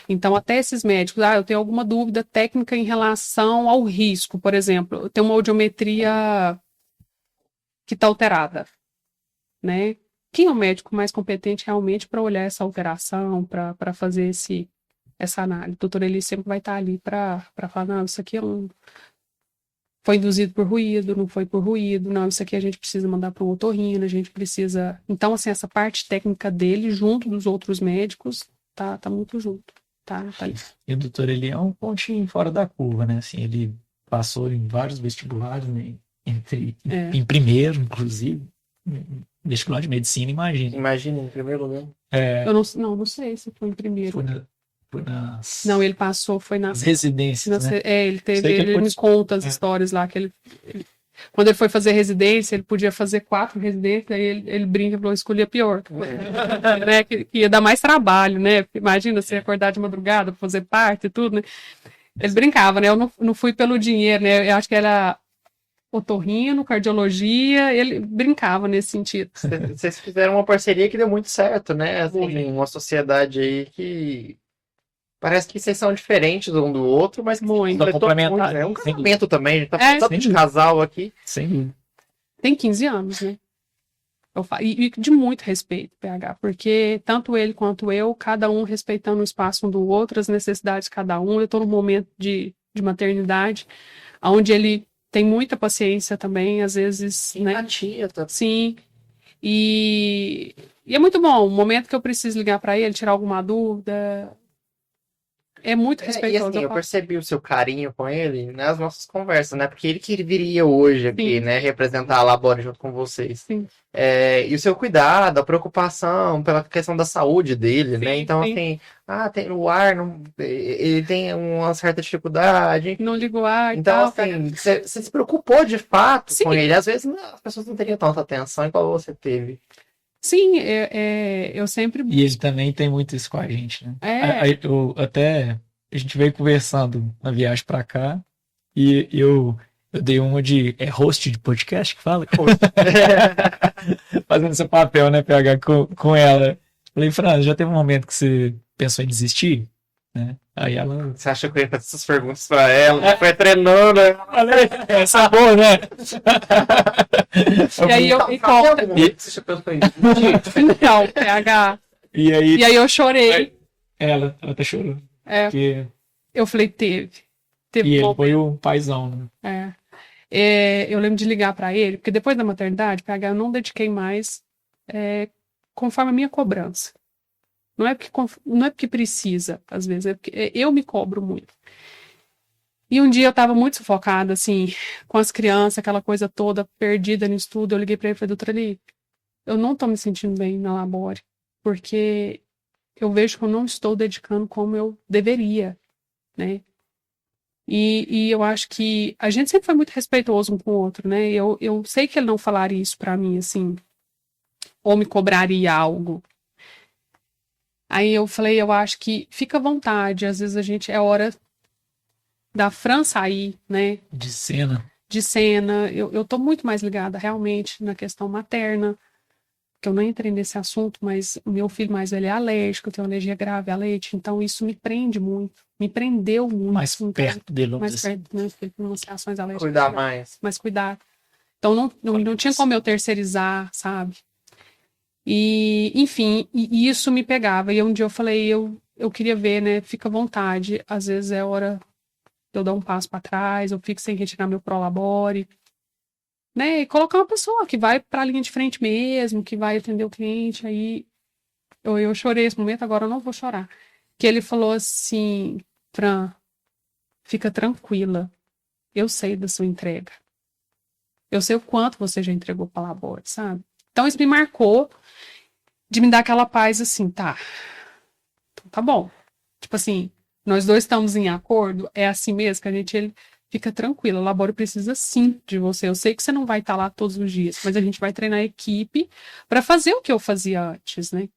Então, até esses médicos, eu tenho alguma dúvida técnica em relação ao risco, por exemplo, eu tenho uma audiometria que está alterada, né? Quem é o médico mais competente realmente para olhar essa alteração, para fazer essa análise? O doutor Eli sempre vai estar ali para falar, não, isso aqui foi induzido por ruído, não foi por ruído, não, isso aqui a gente precisa mandar para um otorrino, a gente precisa... Então, assim, essa parte técnica dele, junto dos outros médicos, tá muito junto, tá ali. E o doutor, ele é um pontinho fora da curva, né? Assim, ele passou em vários vestibulares, né? Em primeiro, inclusive, vestibular de medicina, imagina. Imagina, em primeiro lugar. Eu não sei se foi em primeiro. Foi nas... Não, ele passou, foi nas residências, né? Ele me conta as histórias lá, que quando ele foi fazer residência, ele podia fazer 4 residências, aí ele brinca e falou, escolhi a pior. Né? Que ia dar mais trabalho, né? Imagina você acordar de madrugada, fazer parte e tudo, né? Ele brincava, né? Eu não fui pelo dinheiro, né? Eu acho que era otorrino, cardiologia, ele brincava nesse sentido. Vocês fizeram uma parceria que deu muito certo, né? Assim, uma sociedade aí que parece que vocês são diferentes um do outro, mas muito. Complementar. É um casamento também, a gente tá falando de sim. casal aqui. Sem dúvida. Tem 15 anos, né? E de muito respeito, PH, porque tanto ele quanto eu, cada um respeitando o espaço um do outro, as necessidades de cada um. Eu estou num momento de maternidade, onde ele tem muita paciência também, às vezes, né? Empatia, tá? Sim. E é muito bom. O momento que eu preciso ligar para ele, tirar alguma dúvida, é muito respeitoso. E assim, eu percebi o seu carinho com ele nas nossas conversas, né? Porque ele que viria hoje aqui, né? Representar a Labore junto com vocês. Sim. E o seu cuidado, a preocupação pela questão da saúde dele, Sim, né? Então, sim. assim, tem o ar, ele tem uma certa dificuldade. Não liga o ar e Então, tal. assim, você se preocupou de fato Sim. com ele. Às vezes as pessoas não teriam tanta atenção igual você teve. Sim, eu sempre... E ele também tem muito isso com a gente, né? A gente veio conversando na viagem pra cá e Eu dei uma de. É host de podcast que fala? Fazendo seu papel, né, PH, com ela. Falei, Fran, já teve um momento que você pensou em desistir? Né? Aí ela. Você acha que eu ia fazer essas perguntas pra ela? Foi treinando, né? Falei, essa boa, né? E aí eu Então, e qual conta. é o momento que você pensou em desistir? Então, PH. E aí, E aí eu chorei. ela até chorou. É, Porque... eu falei, teve. Teve E ele momento. foi um paizão, né? Eu lembro de ligar para ele, porque depois da maternidade, PH, eu não dediquei mais conforme a minha cobrança. Não é porque precisa, às vezes, é porque eu me cobro muito. E um dia eu estava muito sufocada, assim, com as crianças, aquela coisa toda, perdida no estudo. Eu liguei para ele e falei, doutora Li, eu não estou me sentindo bem na Labore, porque eu vejo que eu não estou dedicando como eu deveria, né? E eu acho que a gente sempre foi muito respeitoso um com o outro, né? Eu sei que ele não falaria isso pra mim, assim, ou me cobraria algo. Aí eu falei, eu acho que fica à vontade, às vezes é hora da Fran sair, né? De cena. De cena. Eu tô muito mais ligada realmente na questão materna, que eu não entrei nesse assunto, mas o meu filho mais velho é alérgico, eu tenho alergia grave a leite, então isso me prende muito, me prendeu muito. Mais então, perto dele, vamos mais dizer assim. perto, né? Porque com umas reações alérgicas. Cuidar mais. Mas cuidar. Então não tinha como eu terceirizar, sabe? E, enfim, e isso me pegava. E um dia eu falei, eu queria ver, né? Fica à vontade. Às vezes é hora de eu dar um passo para trás, eu fico sem retirar meu Prolabore, né? E colocar uma pessoa que vai para a linha de frente mesmo, que vai atender o cliente. Aí eu chorei esse momento, agora eu não vou chorar. Que ele falou assim, Fran, fica tranquila. Eu sei da sua entrega. Eu sei o quanto você já entregou para a Labore, sabe? Então isso me marcou de me dar aquela paz assim, tá? Então, tá bom. Tipo assim, nós dois estamos em acordo, é assim mesmo que ele fica tranquilo. A Labore precisa sim de você. Eu sei que você não vai estar lá todos os dias, mas a gente vai treinar a equipe para fazer o que eu fazia antes, né?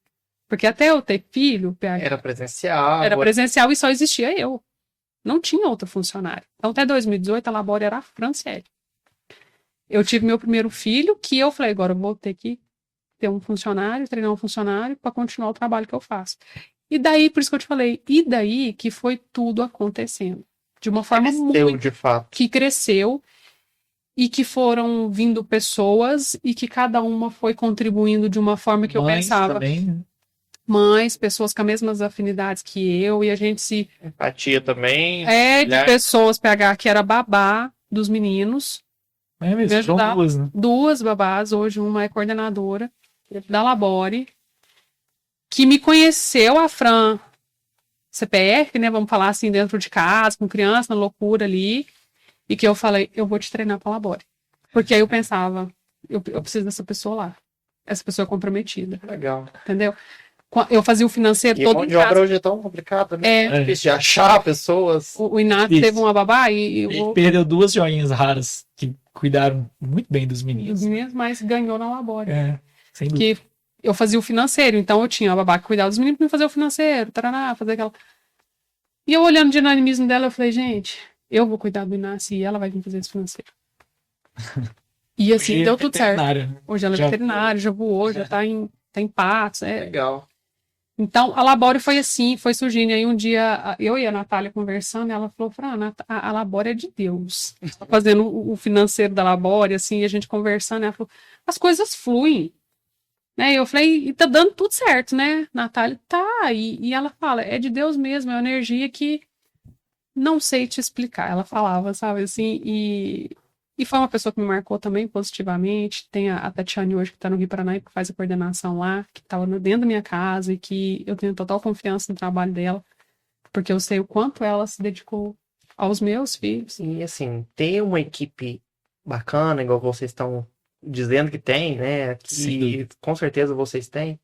Porque até eu ter filho, Era presencial. era presencial e só existia eu. Não tinha outro funcionário. Então, até 2018, a Labore era a Franciele. Eu tive meu primeiro filho, que eu falei, agora eu vou ter que ter um funcionário, treinar um funcionário para continuar o trabalho que eu faço. E daí, por isso que eu te falei, e daí que foi tudo acontecendo. De uma forma muito de fato. que cresceu e que foram vindo pessoas e que cada uma foi contribuindo de uma forma que eu Mães pensava. também, né? Mães, pessoas com as mesmas afinidades que eu, e a gente se... Empatia também. de Mulher. pessoas, PH, que era babá dos meninos. É mesmo, Me ajudar. são duas, né? Duas babás, hoje uma é coordenadora da Labore, que me conheceu, a Fran CPR, né, vamos falar assim, dentro de casa, com criança, na loucura ali, e que eu falei, eu vou te treinar para Labore. Porque aí eu pensava, eu preciso dessa pessoa lá. Essa pessoa é comprometida, Legal. entendeu? Eu fazia o financeiro E todo mão em de obra casa. hoje é tão complicado, né? É, Difícil de achar pessoas. o Inácio Isso. teve uma babá e Ele perdeu duas joinhas raras que cuidaram muito bem dos meninos. os meninos, mas ganhou na Labore. É, sem dúvida. Que eu fazia o financeiro, então eu tinha a babá que cuidava dos meninos pra me fazer o financeiro, taraná, fazer aquela... E eu olhando o dinamismo dela, eu falei, gente, eu vou cuidar do Inácio e ela vai vir fazer esse financeiro. E assim, Hoje deu é tudo certo. veterinária. Hoje ela é Já veterinária, já voou, já tá em Patos. Legal. Então, a Labore foi assim, foi surgindo. Aí um dia, eu e a Natália conversando, ela falou, Fran, a Labore é de Deus. Tá fazendo o financeiro da Labore, assim, e a gente conversando, ela falou, as coisas fluem. Né? Eu falei, e tá dando tudo certo, né, Natália? Tá, e ela fala, é de Deus mesmo, é uma energia que não sei te explicar. Ela falava, sabe, assim, e foi uma pessoa que me marcou também positivamente. Tem a Tatiane hoje, que tá no Rio Paraná, que faz a coordenação lá, que tava dentro da minha casa e que eu tenho total confiança no trabalho dela, porque eu sei o quanto ela se dedicou aos meus filhos. E assim, ter uma equipe bacana, igual vocês estão dizendo que tem, né? Sem Que dúvida. com certeza vocês têm,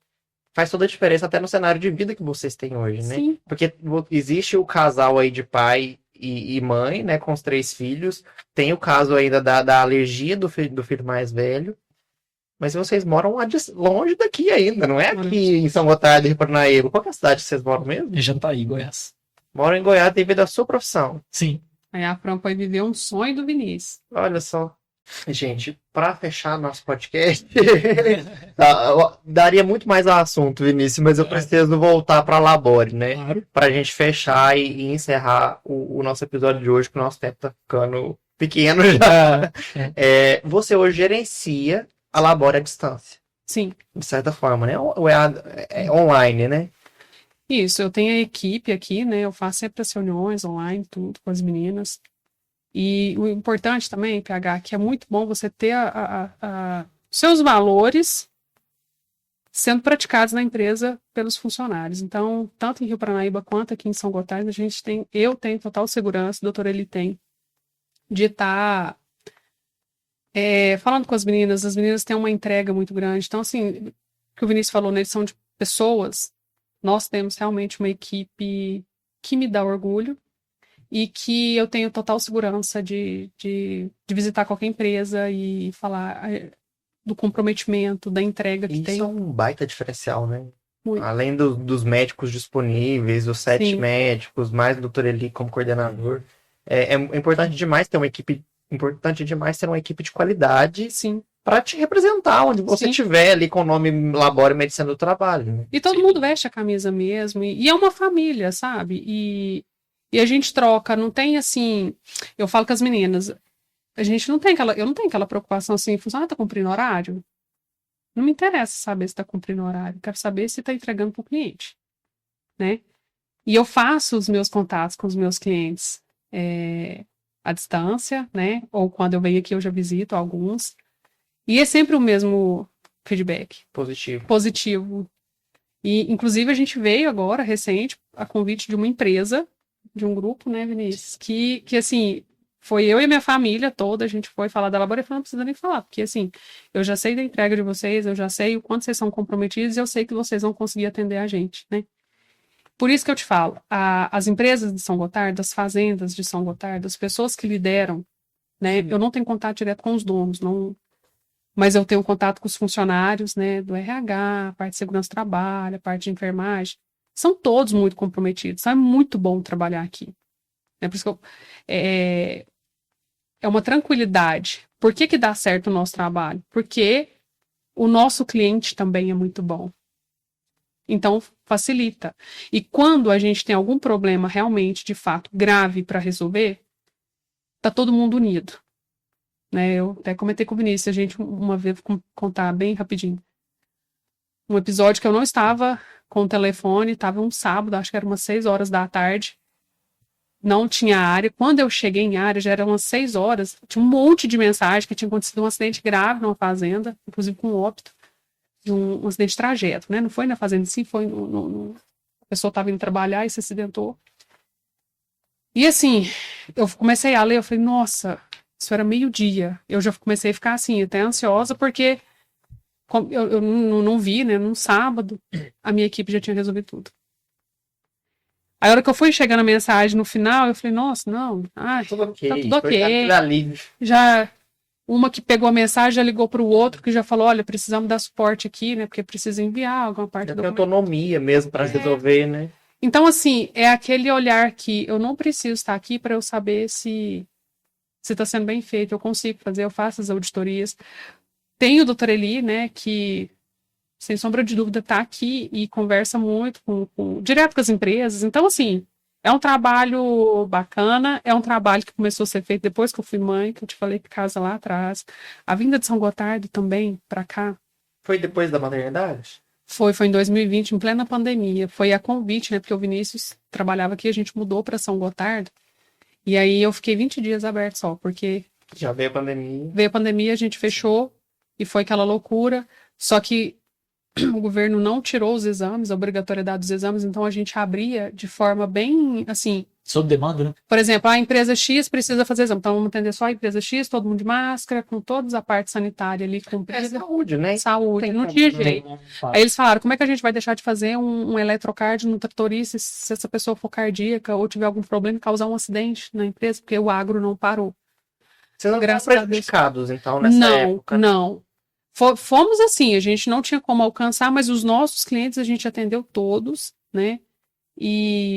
faz toda a diferença até no cenário de vida que vocês têm hoje, né? Sim, Porque existe o casal aí de pai e mãe, né? Com os 3 filhos. Tem o caso ainda da alergia do filho mais velho. Mas vocês moram longe daqui ainda, não é aqui em São Gotardo, Rio Paranaíba. Qual que é a cidade que vocês moram mesmo? É Jataí, Goiás. Moram em Goiás devido à sua profissão. Sim. Aí a Fran foi viver um sonho do Vinícius. Olha só. Gente, para fechar nosso podcast, daria muito mais assunto, Vinícius, mas eu preciso voltar para a Labore, né? Claro. Para a gente fechar e encerrar o nosso episódio de hoje, que o nosso tempo tá ficando pequeno já. Você hoje gerencia a Labore à distância, Sim. de certa forma, né? Ou é online, né? Isso, eu tenho a equipe aqui, né? Eu faço sempre as reuniões online, tudo com as meninas. E o importante também, PH, que é muito bom você ter seus valores sendo praticados na empresa pelos funcionários. Então, tanto em Rio Paranaíba quanto aqui em São Gotardo, eu tenho total segurança, o doutor ele tem, de estar falando com as meninas têm uma entrega muito grande. Então, assim, o que o Vinícius falou, né, eles são de pessoas, nós temos realmente uma equipe que me dá orgulho, e que eu tenho total segurança de visitar qualquer empresa e falar do comprometimento, da entrega que tem. Isso é um baita diferencial, né? Muito. Além dos médicos disponíveis, os 7 Sim. médicos, mais o doutor Eli como coordenador. É importante demais ter uma equipe, de qualidade Sim. para te representar onde você Sim. estiver ali com o nome Labore Medicina do Trabalho. Né? E todo mundo veste a camisa mesmo. E é uma família, sabe? E a gente troca, não tem assim. Eu falo com as meninas, eu não tenho aquela preocupação assim, tá cumprindo horário? Não me interessa saber se tá cumprindo horário, eu quero saber se tá entregando para o cliente, né? E eu faço os meus contatos com os meus clientes à distância, né? Ou quando eu venho aqui eu já visito alguns. E é sempre o mesmo feedback. Positivo. E, inclusive, a gente veio agora, recente, a convite de uma empresa, de um grupo, né, Vinícius? Que assim, foi eu e a minha família toda, a gente foi falar da Labore e falou, não precisa nem falar, porque assim, eu já sei da entrega de vocês, eu já sei o quanto vocês são comprometidos e eu sei que vocês vão conseguir atender a gente, né? Por isso que eu te falo, as empresas de São Gotardo, as fazendas de São Gotardo, as pessoas que lideram, né? Eu não tenho contato direto com os donos, não, mas eu tenho contato com os funcionários, né, do RH, a parte de segurança do trabalho, a parte de enfermagem, são todos muito comprometidos, é muito bom trabalhar aqui. Por isso que é uma tranquilidade. Por que dá certo o nosso trabalho? Porque o nosso cliente também é muito bom. Então, facilita. E quando a gente tem algum problema realmente, de fato, grave para resolver, tá todo mundo unido. Né? Eu até comentei com o Vinícius, a gente uma vez, vou contar bem rapidinho. Um episódio que eu não estava com o telefone, estava um sábado, acho que era umas 6 horas da tarde, não tinha área. Quando eu cheguei em área, já eram umas 6 horas, tinha um monte de mensagem que tinha acontecido um acidente grave numa fazenda, inclusive com óbito, de um acidente de trajeto, né? Não foi na fazenda em si, foi a pessoa estava indo trabalhar e se acidentou. E assim, eu comecei a ler, eu falei, nossa, isso era meio-dia. Eu já comecei a ficar assim, até ansiosa, porque eu não vi, né? Num sábado, a minha equipe já tinha resolvido tudo. Aí, a hora que eu fui chegando a mensagem no final, eu falei, nossa, não, tá tudo ok. Já uma que pegou a mensagem já ligou para o outro, que já falou, olha, precisamos dar suporte aqui, né? Porque precisa enviar alguma parte da autonomia mesmo para resolver, né? Então, assim, é aquele olhar que eu não preciso estar aqui para eu saber se está sendo bem feito, eu consigo fazer, eu faço as auditorias. Tem o Dr. Eli, né, que, sem sombra de dúvida, está aqui e conversa muito direto com as empresas. Então, assim, é um trabalho bacana, é um trabalho que começou a ser feito depois que eu fui mãe, que eu te falei que casa lá atrás. A vinda de São Gotardo também, para cá. Foi depois da maternidade? Foi em 2020, em plena pandemia. Foi a convite, né, porque o Vinícius trabalhava aqui, a gente mudou para São Gotardo. E aí eu fiquei 20 dias aberto só, porque... Já veio a pandemia. Veio a pandemia, a gente fechou e foi aquela loucura. Só que o governo não tirou os exames, a obrigatoriedade dos exames, então a gente abria de forma bem, assim... Sob demanda, né? Por exemplo, a empresa X precisa fazer exame, então vamos atender só a empresa X, todo mundo de máscara, com toda a parte sanitária ali cumprida. Saúde, né? Saúde, não tinha jeito. Aí eles falaram, como é que a gente vai deixar de fazer um eletrocardio no tratorista se essa pessoa for cardíaca ou tiver algum problema e causar um acidente na empresa, porque o agro não parou. Vocês não foram prejudicados, então, nessa época? Não. Fomos assim, a gente não tinha como alcançar, mas os nossos clientes a gente atendeu todos, né?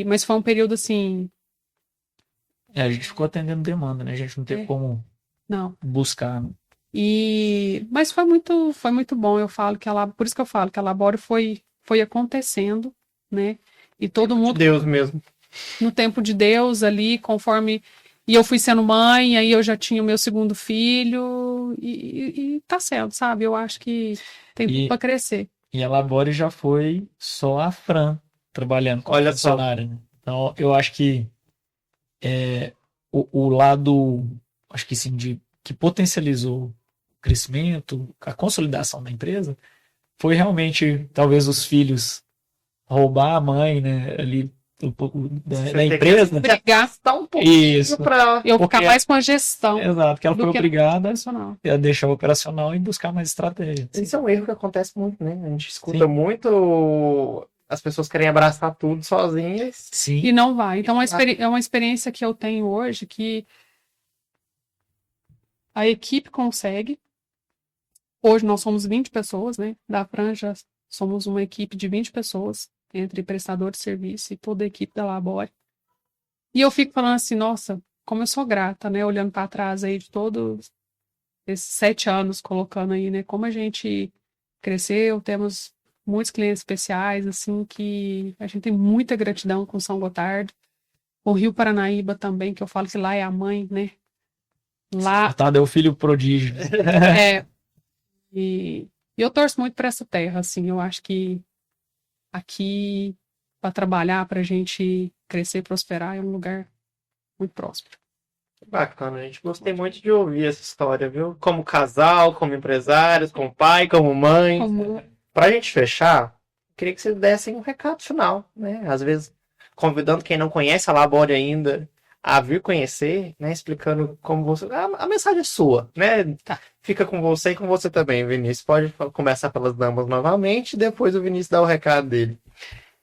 Mas foi um período assim... A gente ficou atendendo demanda, né? A gente não teve como Não. buscar. Né? Mas foi muito bom. Eu falo que por isso que eu falo que a Labore foi acontecendo, né? E todo De mundo Deus mesmo. no tempo de Deus ali, conforme. E eu fui sendo mãe, aí eu já tinha o meu segundo filho, e tá sendo, sabe? Eu acho que tem tudo para crescer. E a Labore já foi só a Fran trabalhando como Olha só. funcionária, né? Então, eu acho que o lado, acho que sim, que potencializou o crescimento, a consolidação da empresa, foi realmente, talvez, os filhos roubar a mãe, né, ali da empresa. Brigar. Tá um pouquinho Isso. pra... Eu Porque- ficar mais com a gestão Exato, que ela foi do que obrigada profissional. a deixar o operacional e buscar mais estratégia. Isso é um erro que acontece muito, né? A gente escuta Sim. muito as pessoas querem abraçar tudo sozinhas. Sim. E não vai. Então, é uma experiência que eu tenho hoje que a equipe consegue. Hoje nós somos 20 pessoas, né? Da Franja somos uma equipe de 20 pessoas, entre prestador de serviço e toda a equipe da Labore. E eu fico falando assim, nossa, como eu sou grata, né? Olhando para trás aí de todos esses 7 anos, colocando aí, né? Como a gente cresceu, temos muitos clientes especiais, assim, que a gente tem muita gratidão com São Gotardo. O Rio Paranaíba também, que eu falo que lá é a mãe, né? Lá Tá, deu filho prodígio. é. E eu torço muito para essa terra, assim. Eu acho que aqui, para trabalhar, para a gente crescer e prosperar, é um lugar muito próspero. Bacana, gente. Gostei muito de ouvir essa história, viu? Como casal, como empresários, como pai, como mãe. Pra gente fechar, queria que vocês dessem um recado final, né? Às vezes, convidando quem não conhece a Labore ainda a vir conhecer, né? Explicando como você... A mensagem é sua, né? Tá. Fica com você e com você também, Vinícius. Pode começar pelas damas novamente, e depois o Vinícius dá o recado dele.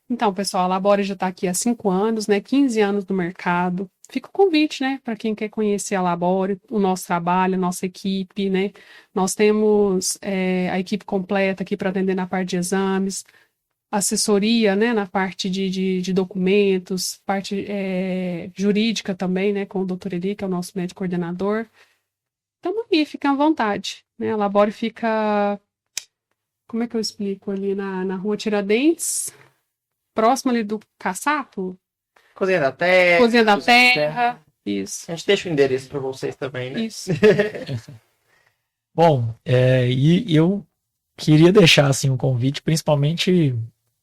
Então, pessoal, a Labore já está aqui há 5 anos, né? 15 anos no mercado. Fica o convite, né? Para quem quer conhecer a Labore, o nosso trabalho, a nossa equipe, né? Nós temos a equipe completa aqui para atender na parte de exames, assessoria, né? Na parte de documentos, parte jurídica também, né? Com o Dr. Eli, que é o nosso médico coordenador. Então, aí, fica à vontade, né? A Labore fica... Como é que eu explico? Ali na Rua Tiradentes, próximo ali do Caçapo? Cozinha da Terra. Cozinha da Terra. Isso. A gente deixa o endereço para vocês também, né? Isso. Bom, e eu queria deixar assim um convite, principalmente,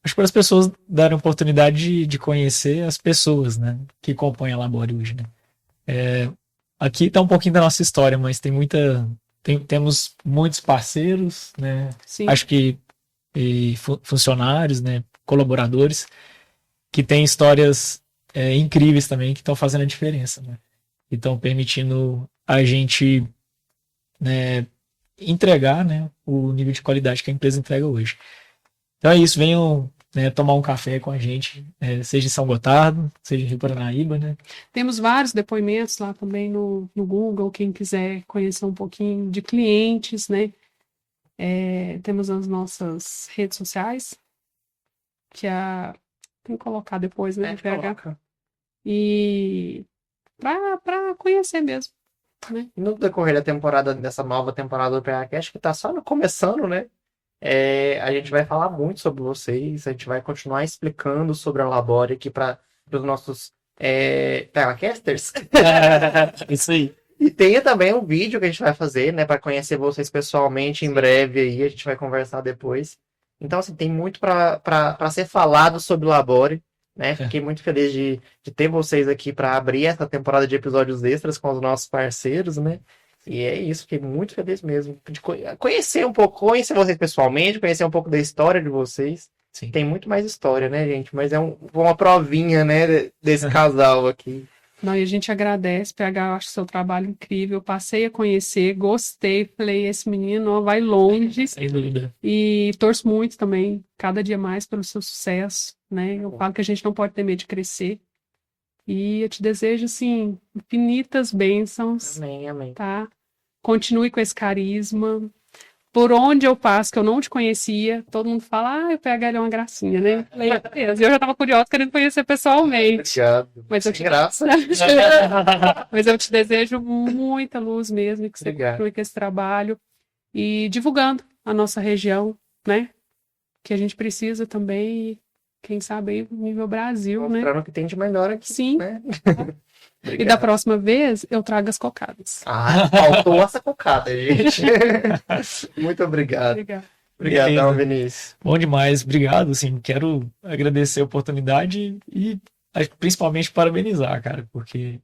acho que para as pessoas darem oportunidade de conhecer as pessoas, né, que compõem a Labore hoje, né. Aqui está um pouquinho da nossa história, mas temos muitos parceiros, né, Sim. acho que funcionários, né, colaboradores, que têm histórias incríveis também, que estão fazendo a diferença, né, e estão permitindo a gente, né, entregar, né, o nível de qualidade que a empresa entrega hoje. Então é isso, venham, né, tomar um café com a gente, seja em São Gotardo, seja em Rio Paranaíba, né. Temos vários depoimentos lá também no Google, quem quiser conhecer um pouquinho de clientes, né. Temos as nossas redes sociais, que tem que colocar depois, né, no PH. Coloca. E para conhecer mesmo, né. No decorrer da temporada, dessa nova temporada do PHcast, que tá só começando, né? A gente vai falar muito sobre vocês, a gente vai continuar explicando sobre a Labore aqui para os nossos PHcasters. Isso aí. E tem também um vídeo que a gente vai fazer, né, para conhecer vocês pessoalmente em breve aí, a gente vai conversar depois. Então, assim, tem muito para ser falado sobre o Labore, né? Fiquei muito feliz de ter vocês aqui para abrir essa temporada de episódios extras com os nossos parceiros, né? E é isso, fiquei muito feliz mesmo de conhecer um pouco, conhecer vocês pessoalmente, conhecer um pouco da história de vocês. Sim. Tem muito mais história, né, gente? Mas é uma provinha, né, desse casal aqui. Não, e a gente agradece, PH, eu acho o seu trabalho incrível, passei a conhecer, gostei, falei, esse menino ó, vai longe. Sem dúvida. E torço muito também, cada dia mais, pelo seu sucesso, né? Eu falo que a gente não pode ter medo de crescer. E eu te desejo, assim, infinitas bênçãos, Amém, amém. tá? Continue com esse carisma, por onde eu passo, que eu não te conhecia, todo mundo fala, o PH ele é uma gracinha, né? Falei, "É mesmo." Eu já estava curiosa, querendo conhecer pessoalmente. Obrigado. Mas eu Sem graça. Mas eu te desejo muita luz mesmo, que você Obrigado. continue com esse trabalho e divulgando a nossa região, né? Que a gente precisa também, e quem sabe aí nível Brasil, né? Mostrando o que tem de melhor aqui. Sim. Né? E da Obrigado. próxima vez eu trago as cocadas. Ah, faltou essa cocada, gente. Muito obrigado. Obrigada. Obrigadão, Beleza. Vinícius. Bom demais, obrigado. Assim, quero agradecer a oportunidade e principalmente parabenizar, cara, porque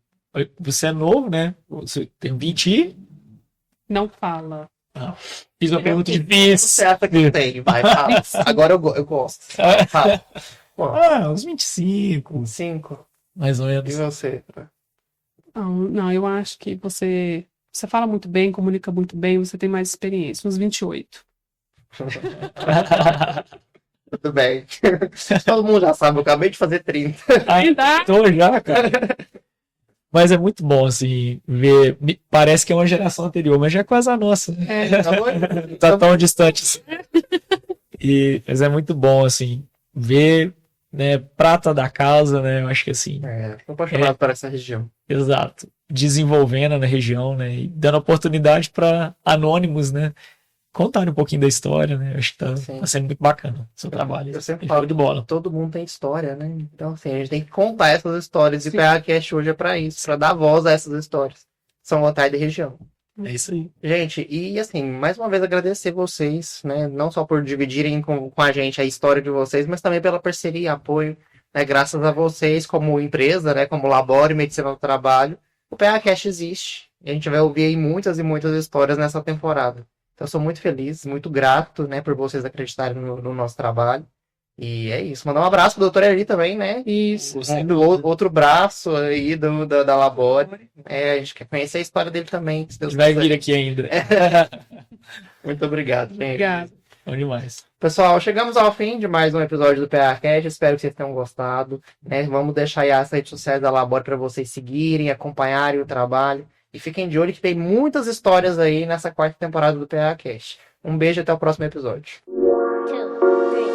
você é novo, né? Você tem 20 e... Não fala. Fiz uma pergunta Você difícil. acha que tem? Vai, fala. Agora eu gosto. Fala. Bom, Uns 25, 5. mais ou E menos. você? Não, eu acho que você fala muito bem, comunica muito bem, você tem mais experiência, uns 28. Tudo bem. Todo mundo já sabe, eu acabei de fazer 30. Ainda tô já, cara. Mas é muito bom, assim, ver. Parece que é uma geração anterior, mas já é quase a nossa. Tá tão distante assim. Mas é muito bom, assim, ver, né, prata da casa, né? Eu acho que assim. Tô apaixonado por essa região. Exato. Desenvolvendo na região, né? E dando oportunidade para anônimos, né? Contarem um pouquinho da história, né? Eu acho que tá sendo muito bacana o seu trabalho. Eu sempre Show falo de bola. todo mundo tem história, né? Então, assim, a gente tem que contar essas histórias. E o PHCast hoje é pra isso, pra dar voz a essas histórias. São Gotardo da região. É isso aí. Gente, e assim, mais uma vez agradecer vocês, né? Não só por dividirem com a gente a história de vocês, mas também pela parceria e apoio, né? Graças a vocês, como empresa, né? Como Labore Medicina do Trabalho, o PHCast existe. E a gente vai ouvir aí muitas e muitas histórias nessa temporada. Então, eu sou muito feliz, muito grato, né? Por vocês acreditarem no nosso trabalho. E é isso. Mandar um abraço pro doutor Eli também, né? Isso. Outro braço aí da Labore. A gente quer conhecer a história dele também. Se Deus Vai quiser. vir aqui ainda. Muito obrigado, gente. Obrigada. Bom demais. Pessoal, chegamos ao fim de mais um episódio do PHCast. Espero que vocês tenham gostado. Né? Vamos deixar aí as redes sociais da Labore para vocês seguirem, acompanharem o trabalho. E fiquem de olho que tem muitas histórias aí nessa quarta temporada do PHCast. Um beijo e até o próximo episódio. 2, 3.